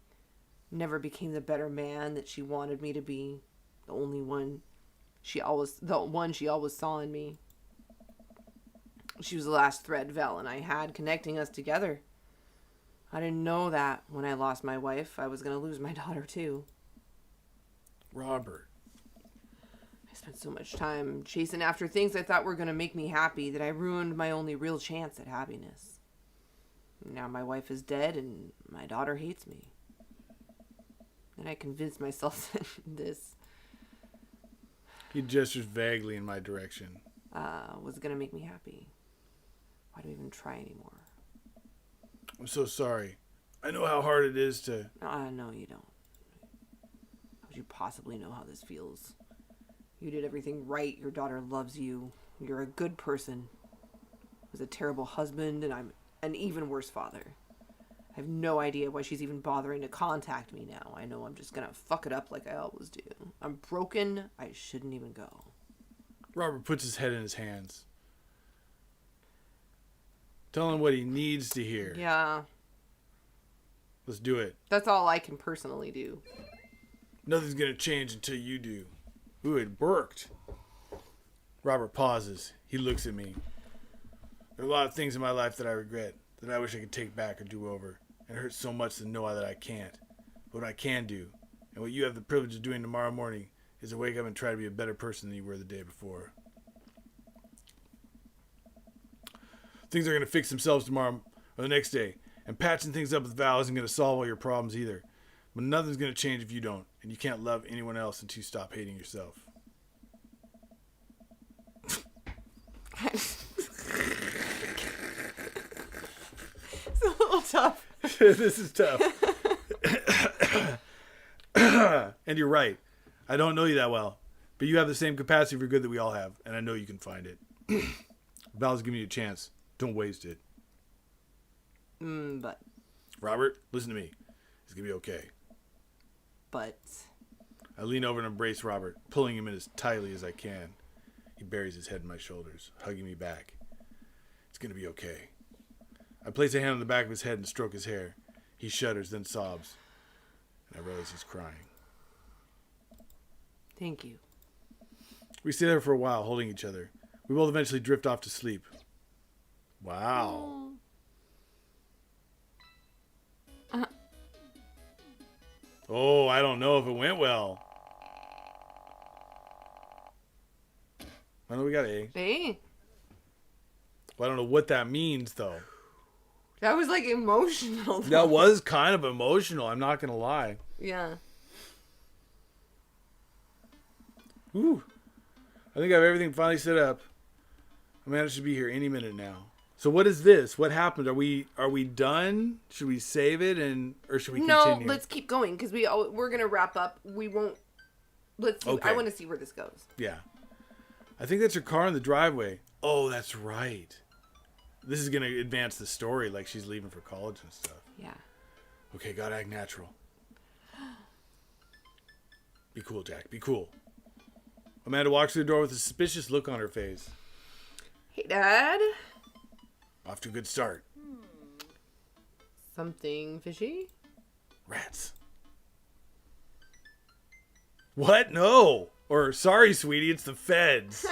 Never became the better man that she wanted me to be. The one she always saw in me. She was the last thread Val and I had connecting us together. I didn't know that when I lost my wife, I was going to lose my daughter too. Robert. I spent so much time chasing after things I thought were going to make me happy that I ruined my only real chance at happiness. Now my wife is dead and my daughter hates me. And I convinced myself that this... He gestures vaguely in my direction. Was going to make me happy. Why do I even try anymore? I'm so sorry. I know how hard it is to... No, you don't. How would you possibly know how this feels? You did everything right. Your daughter loves you. You're a good person. I was a terrible husband, and I'm an even worse father. I have no idea why she's even bothering to contact me now. I know I'm just gonna fuck it up like I always do. I'm broken. I shouldn't even go. Robert puts his head in his hands. Tell him what he needs to hear. Yeah. Let's do it. That's all I can personally do. Nothing's gonna change until you do. Ooh, it worked. Robert pauses. He looks at me. There are a lot of things in my life that I regret, that I wish I could take back or do over. It hurts so much to know that I can't. But what I can do, and what you have the privilege of doing tomorrow morning, is to wake up and try to be a better person than you were the day before. Things are going to fix themselves tomorrow or the next day. And patching things up with Val isn't going to solve all your problems either. But nothing's going to change if you don't. And you can't love anyone else until you stop hating yourself. It's a little tough. This is tough. And you're right. I don't know you that well. But you have the same capacity for good that we all have. And I know you can find it. Val's giving you a chance. Don't waste it. But. Robert, listen to me. It's going to be okay. But. I lean over and embrace Robert, pulling him in as tightly as I can. He buries his head in my shoulders, hugging me back. It's going to be okay. I place a hand on the back of his head and stroke his hair. He shudders, then sobs. And I realize he's crying. Thank you. We stay there for a while, holding each other. We both eventually drift off to sleep. Wow. Oh, I don't know if it went well. I know we got A. Hey. Well, I don't know what that means, though. That was like emotional. Though. That was kind of emotional. I'm not going to lie. Yeah. Ooh. I think I have everything finally set up. Amanda should be here any minute now. So what is this? What happened? Are we done? Should we save it or should we continue? No, let's keep going because we're gonna wrap up. We won't. Let's. See, okay. I want to see where this goes. Yeah. I think that's her car in the driveway. Oh, that's right. This is gonna advance the story, like she's leaving for college and stuff. Yeah. Okay, gotta act natural. Be cool, Jack. Be cool. Amanda walks through the door with a suspicious look on her face. Hey, Dad. Off to a good start. Something fishy? Rats. What? No. Or, sorry, sweetie, it's the feds.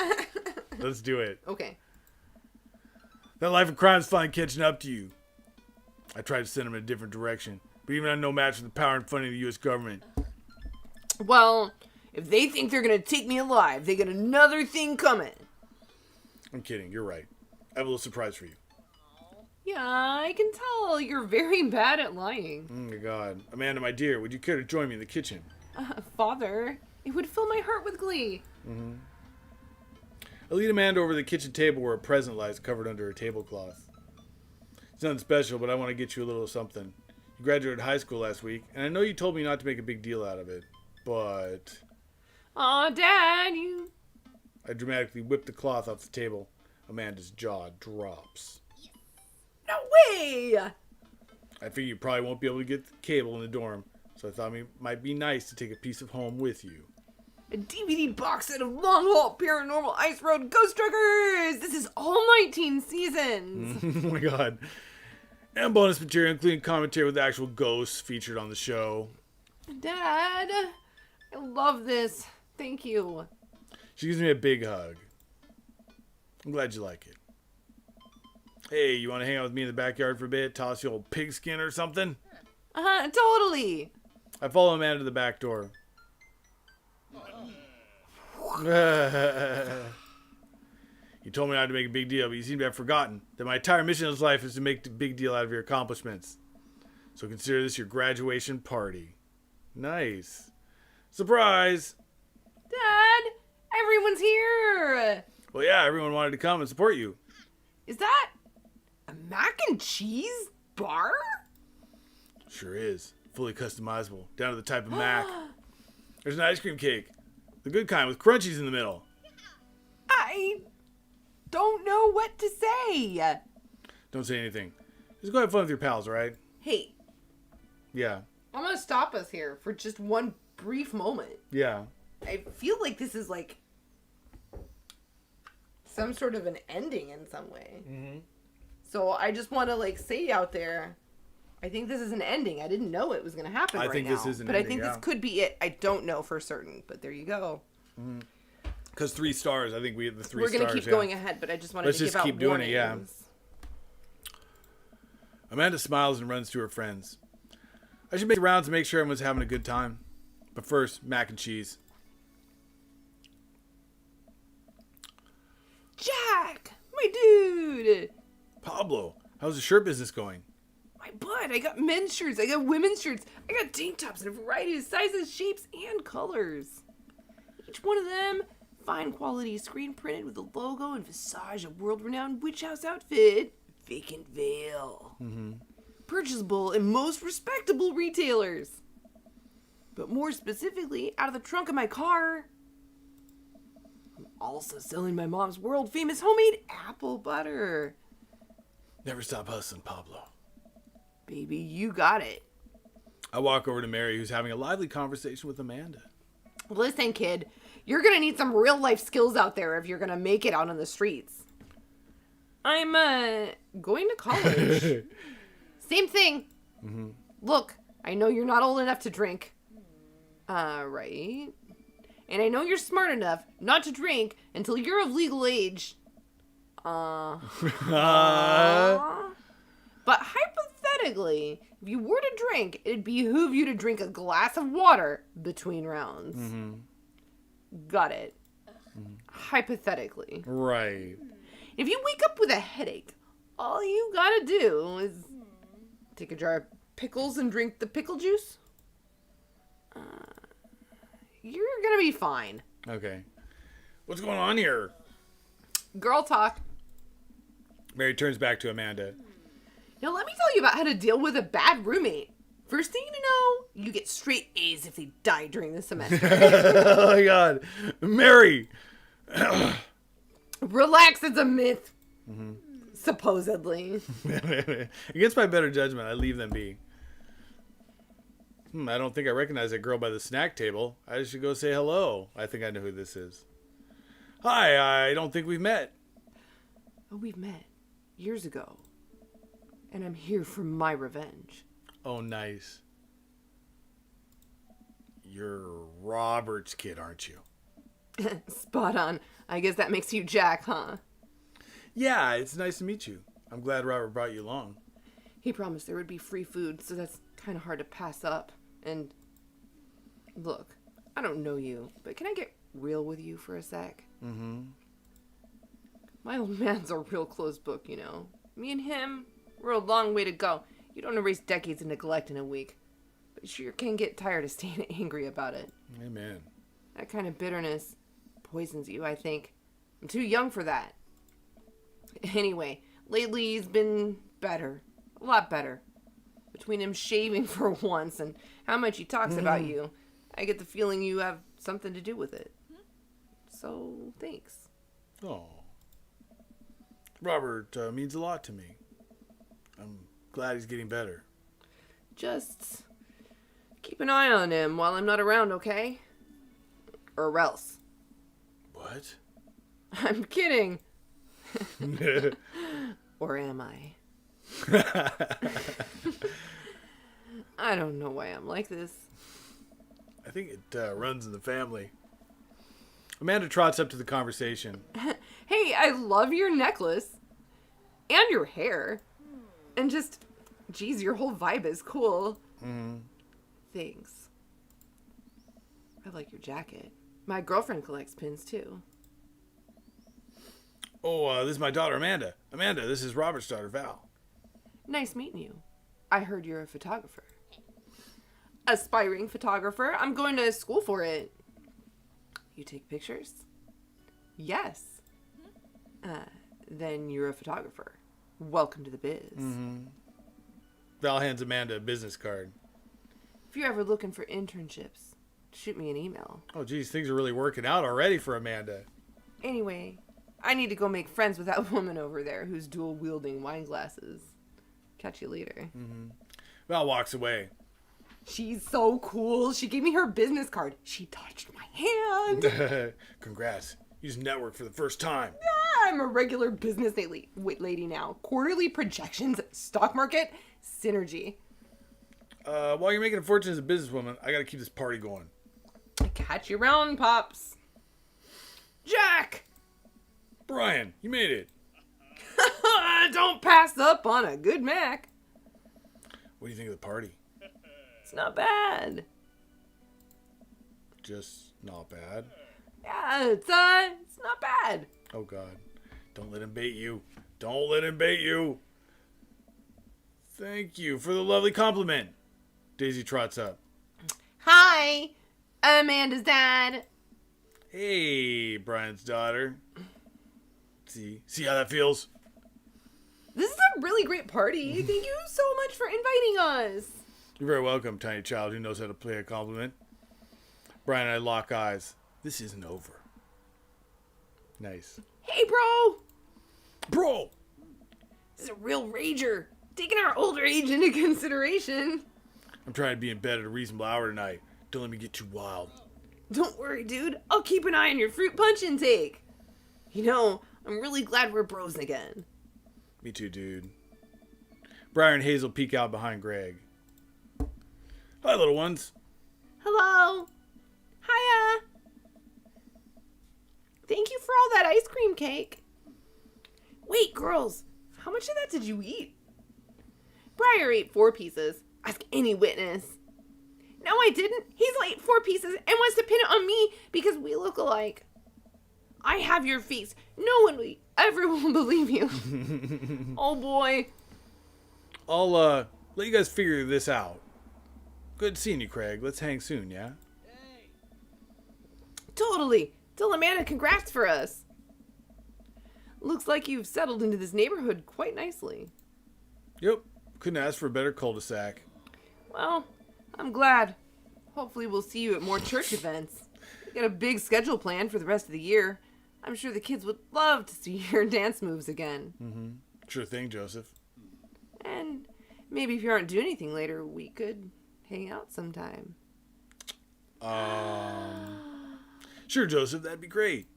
Let's do it. Okay. That life of crime is finally catching up to you. I tried to send him in a different direction, but even I'm no match for the power and funding of the U.S. government. Well, if they think they're going to take me alive, they got another thing coming. I'm kidding. You're right. I have a little surprise for you. Yeah, I can tell you're very bad at lying. Oh my God. Amanda, my dear, would you care to join me in the kitchen? Father, it would fill my heart with glee. Mm-hmm. I lead Amanda over to the kitchen table where a present lies covered under a tablecloth. It's nothing special, but I want to get you a little something. You graduated high school last week, and I know you told me not to make a big deal out of it, but... Aw, Dad, you... I dramatically whip the cloth off the table. Amanda's jaw drops. No way! I figure you probably won't be able to get the cable in the dorm, so I thought it might be nice to take a piece of home with you. A DVD box set of Long Haul Paranormal Ice Road Ghost Truckers! This is all 19 seasons! Oh my God. And bonus material, including commentary with actual ghosts featured on the show. Dad, I love this. Thank you. She gives me a big hug. I'm glad you like it. Hey, you want to hang out with me in the backyard for a bit? Toss your old pigskin or something? Totally. I follow Amanda to the back door. You told me not to make a big deal, but you seem to have forgotten that my entire mission in this life is to make a big deal out of your accomplishments. So consider this your graduation party. Nice. Surprise! Dad, everyone's here. Well, yeah, everyone wanted to come and support you. Is that a mac and cheese bar? Sure is. Fully customizable, down to the type of mac. There's an ice cream cake. The good kind with crunchies in the middle. I don't know what to say. Don't say anything. Just go have fun with your pals, all right? Hey. Yeah. I'm going to stop us here for just one brief moment. Yeah. I feel like this is like some sort of an ending in some way. Mm-hmm. So I just want to like say out there, I think this is an ending. I didn't know it was going to happen right now. I think this is an ending, but I think yeah. this could be it. I don't know for certain, but there you go. Because 3 stars, I think we have the 3 We're stars. We're going to keep going ahead, but I just wanted Let's to just give keep out doing warnings. it, yeah. Amanda smiles and runs to her friends. I should make the rounds to make sure everyone's having a good time. But first, mac and cheese. Jack! My dude! Pablo, how's the shirt business going? My bud, I got men's shirts, I got women's shirts, I got tank tops in a variety of sizes, shapes, and colors. Each one of them, fine quality screen printed with a logo and visage of world-renowned witch house outfit, Vacant Veil. Mm-hmm. Purchasable in most respectable retailers. But more specifically, out of the trunk of my car. I'm also selling my mom's world-famous homemade apple butter. Never stop hustling, Pablo. Baby, you got it. I walk over to Mary, who's having a lively conversation with Amanda. Listen, kid, you're gonna need some real-life skills out there if you're gonna make it out on the streets. I'm, going to college. Same thing. Mm-hmm. Look, I know you're not old enough to drink. Right. And I know you're smart enough not to drink until you're of legal age. But hypothetically, if you were to drink, it'd behoove you to drink a glass of water between rounds. Mm-hmm. Got it. Mm-hmm. Hypothetically. Right. If you wake up with a headache, all you gotta do is take a jar of pickles and drink the pickle juice. You're gonna be fine. Okay. What's going on here? Girl talk. Mary turns back to Amanda. Now let me tell you about how to deal with a bad roommate. First thing you know, you get straight A's if they die during the semester. Oh my God. Mary! Relax, it's a myth. Mm-hmm. Supposedly. Against my better judgment, I leave them be. I don't think I recognize that girl by the snack table. I should go say hello. I think I know who this is. Hi, I don't think we've met. Oh, we've met years ago. And I'm here for my revenge. Oh, nice. You're Robert's kid, aren't you? Spot on. I guess that makes you Jack, huh? Yeah, it's nice to meet you. I'm glad Robert brought you along. He promised there would be free food, so that's kind of hard to pass up. And look, I don't know you, but can I get real with you for a sec? Mm-hmm. My old man's a real closed book, you know. Me and him, we're a long way to go. You don't erase decades of neglect in a week. But you sure can get tired of staying angry about it. Amen. That kind of bitterness poisons you, I think. I'm too young for that. Anyway, lately he's been better. A lot better. Between him shaving for once and how much he talks about you, I get the feeling you have something to do with it. So, thanks. Oh. Robert means a lot to me. I'm glad he's getting better. Just keep an eye on him while I'm not around, okay? Or else. What? I'm kidding. Or am I? I don't know why I'm like this. I think it runs in the family. Amanda trots up to the conversation. Hey, I love your necklace. And your hair. And just, geez, your whole vibe is cool. Mm-hmm. Thanks. I like your jacket. My girlfriend collects pins, too. Oh, this is my daughter, Amanda. Amanda, this is Robert's daughter, Val. Nice meeting you. I heard you're a photographer. Aspiring photographer. I'm going to school for it. You take pictures? Yes. Then you're a photographer. Welcome to the biz. Mm-hmm. Val hands Amanda a business card. If you're ever looking for internships, shoot me an email. Oh, geez, things are really working out already for Amanda. Anyway, I need to go make friends with that woman over there who's dual-wielding wine glasses. Catch you later. Mm-hmm. Val walks away. She's so cool. She gave me her business card. She touched my hand. Congrats. You just networked for the first time. Yeah, I'm a regular business lady now. Quarterly projections, stock market, synergy. While you're making a fortune as a businesswoman, I gotta keep this party going. Catch you around, Pops. Jack! Brian, you made it. Don't pass up on a good Mac. What do you think of the party? It's not bad. Just not bad? Yeah, it's not bad. Oh, God. Don't let him bait you. Don't let him bait you. Thank you for the lovely compliment. Daisy trots up. Hi, Amanda's dad. Hey, Brian's daughter. See how that feels? This is a really great party. Thank you so much for inviting us. You're very welcome, tiny child who knows how to play a compliment. Brian and I lock eyes. This isn't over. Nice. Hey, bro. Bro! This is a real rager. Taking our older age into consideration. I'm trying to be in bed at a reasonable hour tonight. Don't let me get too wild. Don't worry, dude. I'll keep an eye on your fruit punch intake. You know, I'm really glad we're bros again. Me too, dude. Briar and Hazel peek out behind Greg. Hi, little ones. Hello. Hiya. Thank you for all that ice cream cake. Wait, girls. How much of that did you eat? Briar ate 4 pieces. Ask any witness. No, I didn't. Hazel ate 4 pieces and wants to pin it on me because we look alike. I have your face. No one ever will believe you. Oh, boy. I'll let you guys figure this out. Good seeing you, Craig. Let's hang soon, yeah? Totally. Tell Amanda congrats for us. Looks like you've settled into this neighborhood quite nicely. Yep. Couldn't ask for a better cul-de-sac. Well, I'm glad. Hopefully we'll see you at more church events. We got a big schedule planned for the rest of the year. I'm sure the kids would love to see your dance moves again. Mm-hmm. Sure thing, Joseph. And maybe if you aren't doing anything later, we could hang out sometime. Sure, Joseph. That'd be great.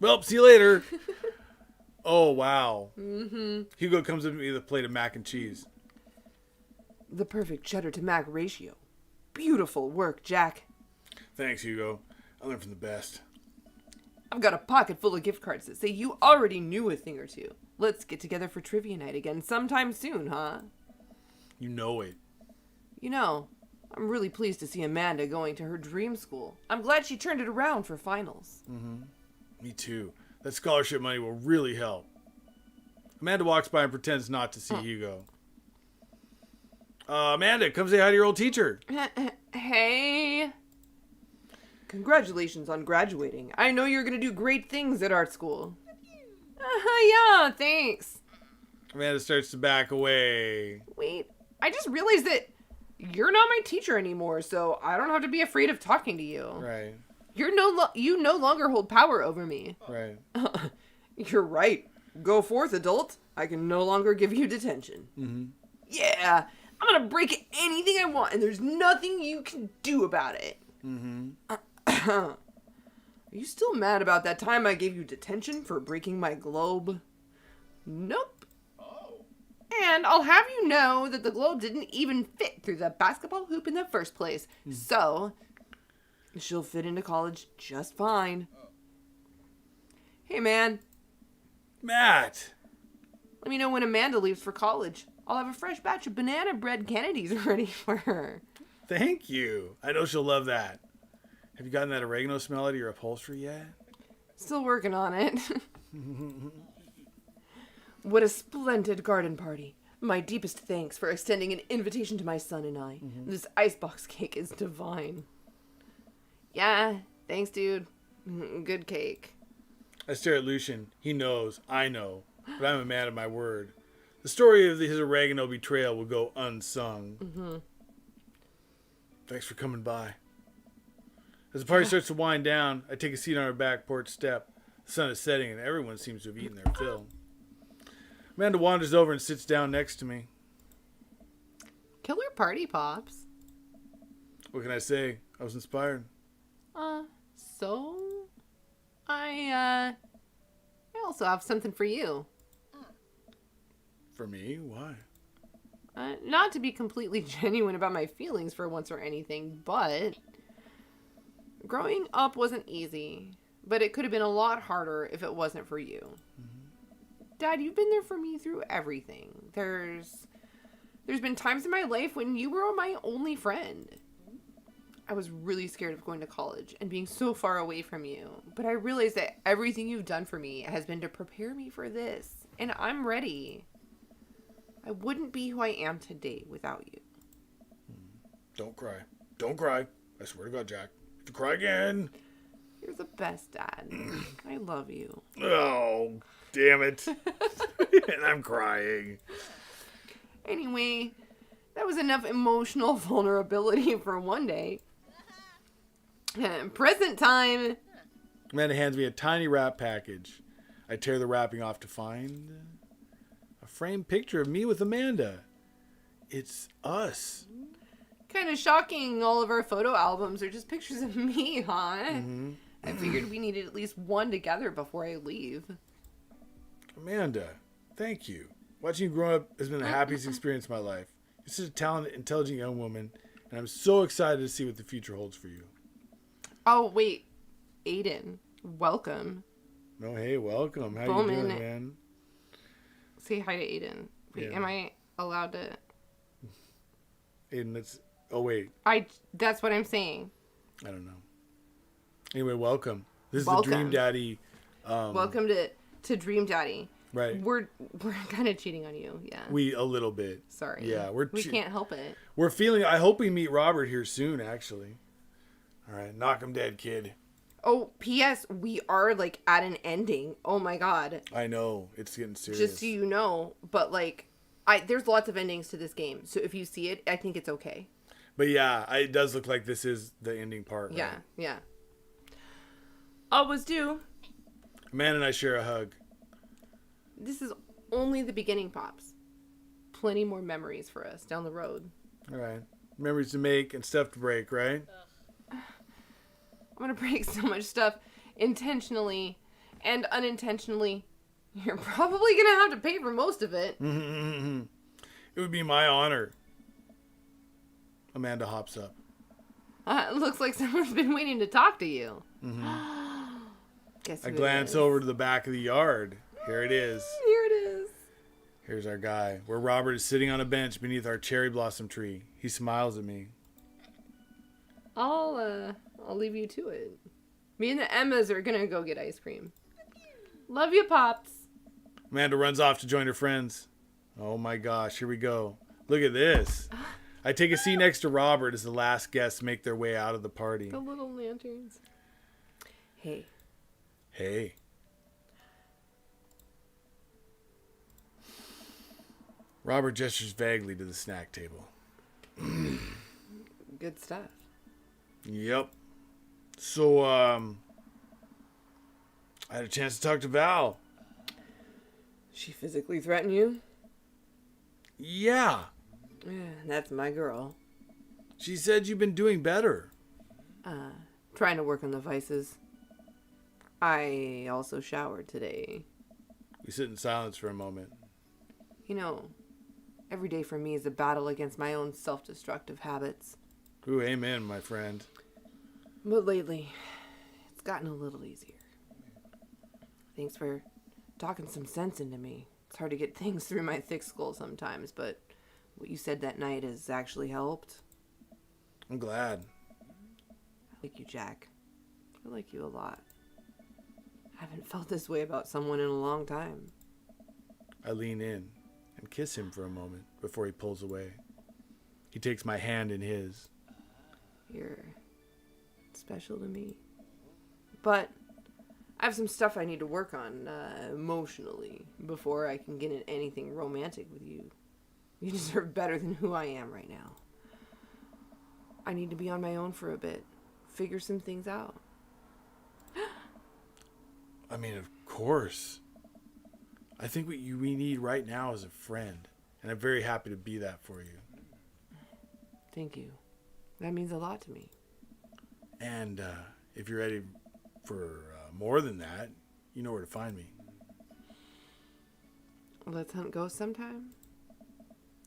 Well, see you later. Oh, wow. Mm-hmm. Hugo comes up to me with a plate of mac and cheese. The perfect cheddar to mac ratio. Beautiful work, Jack. Thanks, Hugo. I learned from the best. I've got a pocket full of gift cards that say you already knew a thing or two. Let's get together for trivia night again sometime soon, huh? You know it. You know, I'm really pleased to see Amanda going to her dream school. I'm glad she turned it around for finals. Mm-hmm. Me too. That scholarship money will really help. Amanda walks by and pretends not to see Hugo. Amanda, come say hi to your old teacher. Hey. Congratulations on graduating. I know you're going to do great things at art school. Yeah, thanks. Amanda starts to back away. Wait, I just realized that you're not my teacher anymore, so I don't have to be afraid of talking to you. Right. You no longer hold power over me. Right. You're right. Go forth, adult. I can no longer give you detention. Mm-hmm. Yeah, I'm gonna break anything I want, and there's nothing you can do about it. Mm-hmm. Are you still mad about that time I gave you detention for breaking my globe? Nope. Oh. And I'll have you know that the globe didn't even fit through the basketball hoop in the first place. So, she'll fit into college just fine. Hey, man. Matt. Let me know when Amanda leaves for college. I'll have a fresh batch of banana bread Kennedys ready for her. Thank you. I know she'll love that. Have you gotten that oregano smell out of your upholstery yet? Still working on it. What a splendid garden party. My deepest thanks for extending an invitation to my son and I. Mm-hmm. This icebox cake is divine. Yeah, thanks, dude. Good cake. I stare at Lucian. He knows. I know. But I'm a man of my word. The story of his oregano betrayal will go unsung. Mm-hmm. Thanks for coming by. As the party starts to wind down, I take a seat on our back porch step. The sun is setting and everyone seems to have eaten their fill. Amanda wanders over and sits down next to me. Killer party, Pops. What can I say? I was inspired. So? I also have something for you. For me? Why? Not to be completely genuine about my feelings for once or anything, but growing up wasn't easy, but it could have been a lot harder if it wasn't for you. Mm-hmm. Dad, you've been there for me through everything. There's been times in my life when you were my only friend. I was really scared of going to college and being so far away from you, but I realized that everything you've done for me has been to prepare me for this, and I'm ready. I wouldn't be who I am today without you. Don't cry. Don't cry. I swear to God, Jack. If you cry again... You're the best, Dad. I love you. Oh, damn it. And I'm crying. Anyway, that was enough emotional vulnerability for one day. Present time. Amanda hands me a tiny wrap package. I tear the wrapping off to find a framed picture of me with Amanda. It's us. Kind of shocking all of our photo albums are just pictures of me, huh? Mm-hmm. I figured we needed at least one together before I leave. Amanda, thank you. Watching you grow up has been the happiest experience of my life. You're such a talented, intelligent young woman, and I'm so excited to see what the future holds for you. Oh, wait. Aiden, welcome. No, hey, welcome. How Bowman, you doing, man? Say hi to Aiden. Wait, yeah. Am I allowed to... Aiden, that's... Oh, wait. That's what I'm saying. I don't know. Anyway, welcome. This is welcome. The Dream Daddy. Welcome to Dream Daddy. Right. We're kind of cheating on you, yeah. A little bit. Sorry. Yeah, we can't help it. We're feeling... I hope we meet Robert here soon, actually. All right, knock him dead, kid. Oh, P.S. We are, at an ending. Oh, my God. I know. It's getting serious. Just so you know. But, there's lots of endings to this game. So if you see it, I think it's okay. But, yeah, it does look like this is the ending part, right? Yeah. Always do. Amanda and I share a hug. This is only the beginning, Pops. Plenty more memories for us down the road. All right. Memories to make and stuff to break, right? I'm going to break so much stuff intentionally and unintentionally. You're probably going to have to pay for most of it. Mm-hmm. It would be my honor. Amanda hops up. It looks like someone's been waiting to talk to you. Mm-hmm. Guess I who glance over to the back of the yard. Here it is. Here it is. Here's our guy, where Robert is sitting on a bench beneath our cherry blossom tree. He smiles at me. I'll leave you to it. Me and the Emmas are gonna go get ice cream. Love you, Pops. Amanda runs off to join her friends. Oh my gosh, here we go. Look at this. I take a seat next to Robert as the last guests make their way out of the party. The little lanterns. Hey. Hey. Robert gestures vaguely to the snack table. Good stuff. Yep. So, I had a chance to talk to Val. She physically threatened you? Yeah. Yeah, that's my girl. She said you've been doing better. Trying to work on the vices. I also showered today. We sit in silence for a moment. You know, every day for me is a battle against my own self-destructive habits. Ooh, amen, my friend. But lately, it's gotten a little easier. Thanks for talking some sense into me. It's hard to get things through my thick skull sometimes, but what you said that night has actually helped. I'm glad. I like you, Jack. I like you a lot. I haven't felt this way about someone in a long time. I lean in and kiss him for a moment before he pulls away. He takes my hand in his. You're special to me. But I have some stuff I need to work on emotionally before I can get in anything romantic with you. You deserve better than who I am right now. I need to be on my own for a bit. Figure some things out. I mean, of course. I think what we need right now is a friend. And I'm very happy to be that for you. Thank you. That means a lot to me. And if you're ready for more than that, you know where to find me. Let's hunt ghosts sometime?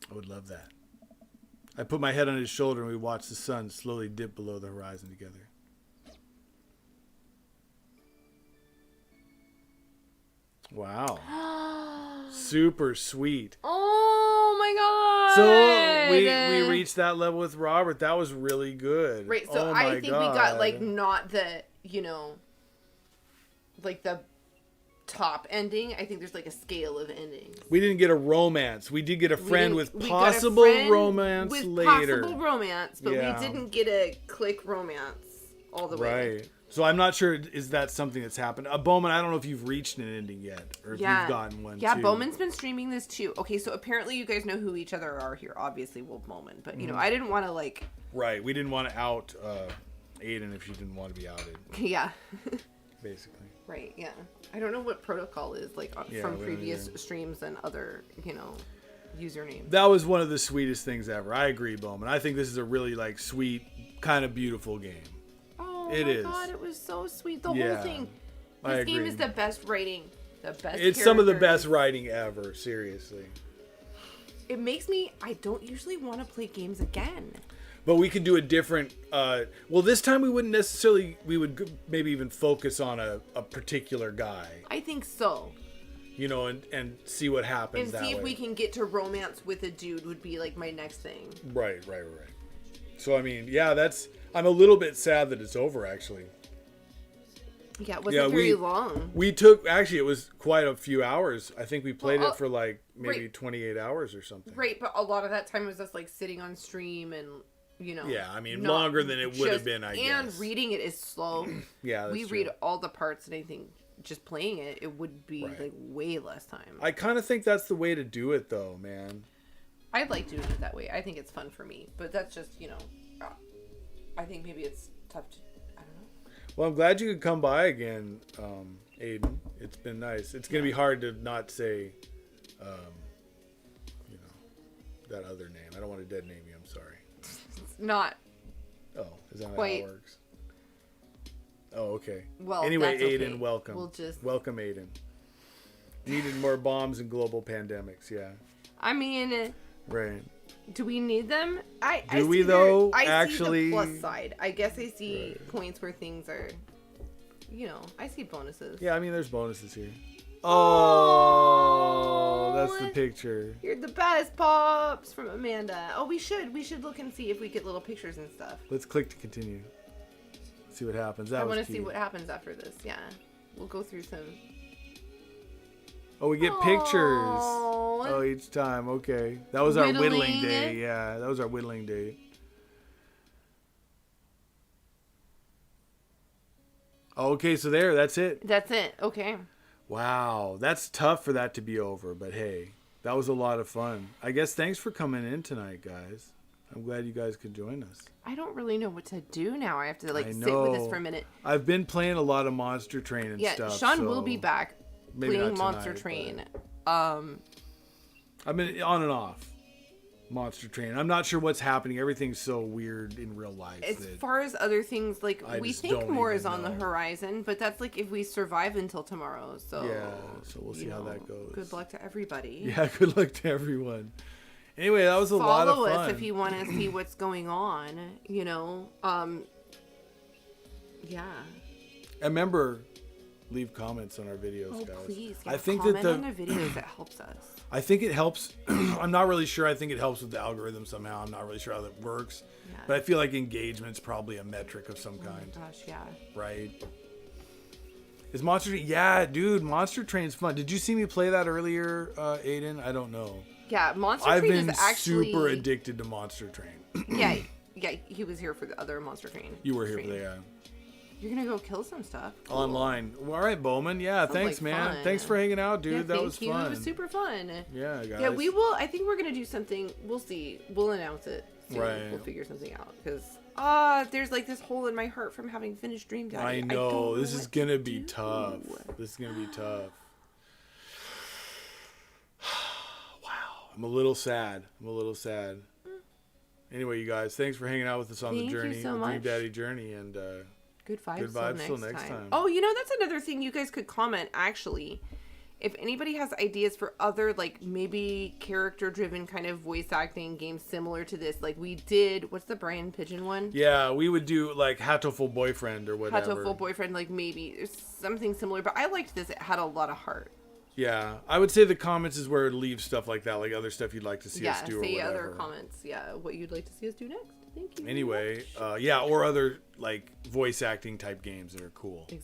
I would love that. I put my head on his shoulder and we watch the sun slowly dip below the horizon together. Wow. Super sweet. Oh my god. So we reached that level with Robert. That was really good. Right, so I think we got like not the, you know, like the top ending. I think there's like a scale of endings. We didn't get a romance. We did get a friend with possible romance later. Possible romance, but we didn't get a click romance all the way. Right. So I'm not sure, is that something that's happened? Bowman, I don't know if you've reached an ending yet, or if you've gotten one too. Yeah, Bowman's been streaming this too. Okay, so apparently you guys know who each other are here. Obviously, Bowman. But, you know, I didn't want to, like... Right, we didn't want to out Aiden if she didn't want to be outed. Yeah. Basically. Right, yeah. I don't know what protocol is, like, from previous streams and other, you know, usernames. That was one of the sweetest things ever. I agree, Bowman. I think this is a really, like, sweet, kind of beautiful game. Oh my god, it was so sweet. The whole thing. This game is the best writing. The best It's some of the best writing ever, seriously. It makes me, I don't usually want to play games again. But we could do a different, well, this time we wouldn't necessarily, we would maybe even focus on a particular guy. I think so. You know, and see what happens that way. And see if we can get to romance with a dude would be like my next thing. Right. So, I mean, yeah, I'm a little bit sad that it's over, actually. Yeah, it wasn't very long. We took, actually, it was quite a few hours. I think we played it for like maybe 28 hours or something. Right, but a lot of that time was us like sitting on stream and, you know. Yeah, I mean, longer than it would have been, I guess. And reading it is slow. Yeah, that's We true. read all the parts and I think just playing it would be like way less time. I kind of think that's the way to do it, though, man. I like doing it that way. I think it's fun for me. But that's just, you know, I think maybe it's tough to, I don't know. Well, I'm glad you could come by again, Aiden. It's been nice. It's going to be hard to not say, you know, that other name. I don't want to dead name you. I'm sorry. It's not. Oh, is that how it works? Oh, okay. Well, anyway, Aiden, okay. welcome. Welcome, Aiden. Needed more bombs and global pandemics, yeah. I mean... Right. Do we need them? I see the plus side. I guess I see points where things are you know, I see bonuses. Yeah, I mean, there's bonuses here. Oh, that's the picture. You're the best, Pops, from Amanda. Oh, we should look and see if we get little pictures and stuff. Let's click to continue. See what happens. I want to see what happens after this. Yeah, we'll go through some. Oh, we get pictures. Oh, each time. Okay, that was our whittling day. Yeah, that was our whittling day. Okay, so that's it. That's it. Okay. Wow, that's tough for that to be over, but hey, that was a lot of fun. I guess thanks for coming in tonight, guys. I'm glad you guys could join us. I don't really know what to do now. I have to sit with this for a minute. I've been playing a lot of Monster Train and stuff. Yeah, Sean will be back playing Monster Train. I've been on and off Monster Train. I'm not sure what's happening. Everything's so weird in real life. As far as other things, like, we think more is on the horizon, but that's like if we survive until tomorrow. So yeah, so we'll see how that goes. Good luck to everybody. Yeah, good luck to everyone. Anyway, that was a lot of fun. Follow us if you want to see what's going on. You know, yeah. And remember, leave comments on our videos, guys. Please, I think comment on our videos. It helps us. I think it helps. I'm not really sure. I think it helps with the algorithm somehow. I'm not really sure how that works. Yeah. But I feel like engagement's probably a metric of some kind. Oh my gosh, yeah. Right. Is Monster Train? Yeah, dude, Monster Train's fun. Did you see me play that earlier, Aiden? I don't know. Yeah, Monster Train is actually... I've been super addicted to Monster Train. yeah, he was here for the other Monster Train. You were here for that, yeah. You're going to go kill some stuff. Cool. Online. Well, all right, Bowman. Yeah, sounds thanks, like man. Fun. Thanks for hanging out, dude. Yeah, that was fun. It was super fun. Yeah, guys. Yeah, we will. I think we're going to do something. We'll see. We'll announce it soon. Right. We'll figure something out. Because, there's like this hole in my heart from having finished Dream Daddy. I know. This is going to be tough. This is going to be tough. Wow. I'm a little sad. Anyway, you guys, thanks for hanging out with us on the journey, so Dream Daddy journey, and good vibes, till next time. Oh, you know, that's another thing you guys could comment, actually. If anybody has ideas for other, like, maybe character-driven kind of voice acting games similar to this, like we did, what's the Brian Pigeon one? Yeah, we would do, like, Hatoful Boyfriend or whatever. Hatoful Boyfriend, like, maybe. Something similar, but I liked this. It had a lot of heart. Yeah, I would say the comments is where it leaves stuff like that, like other stuff you'd like to see us do or whatever. Yeah, say other comments. Yeah, what you'd like to see us do next. Thank you. Anyway, yeah, or other, like, voice acting type games that are cool. Exactly.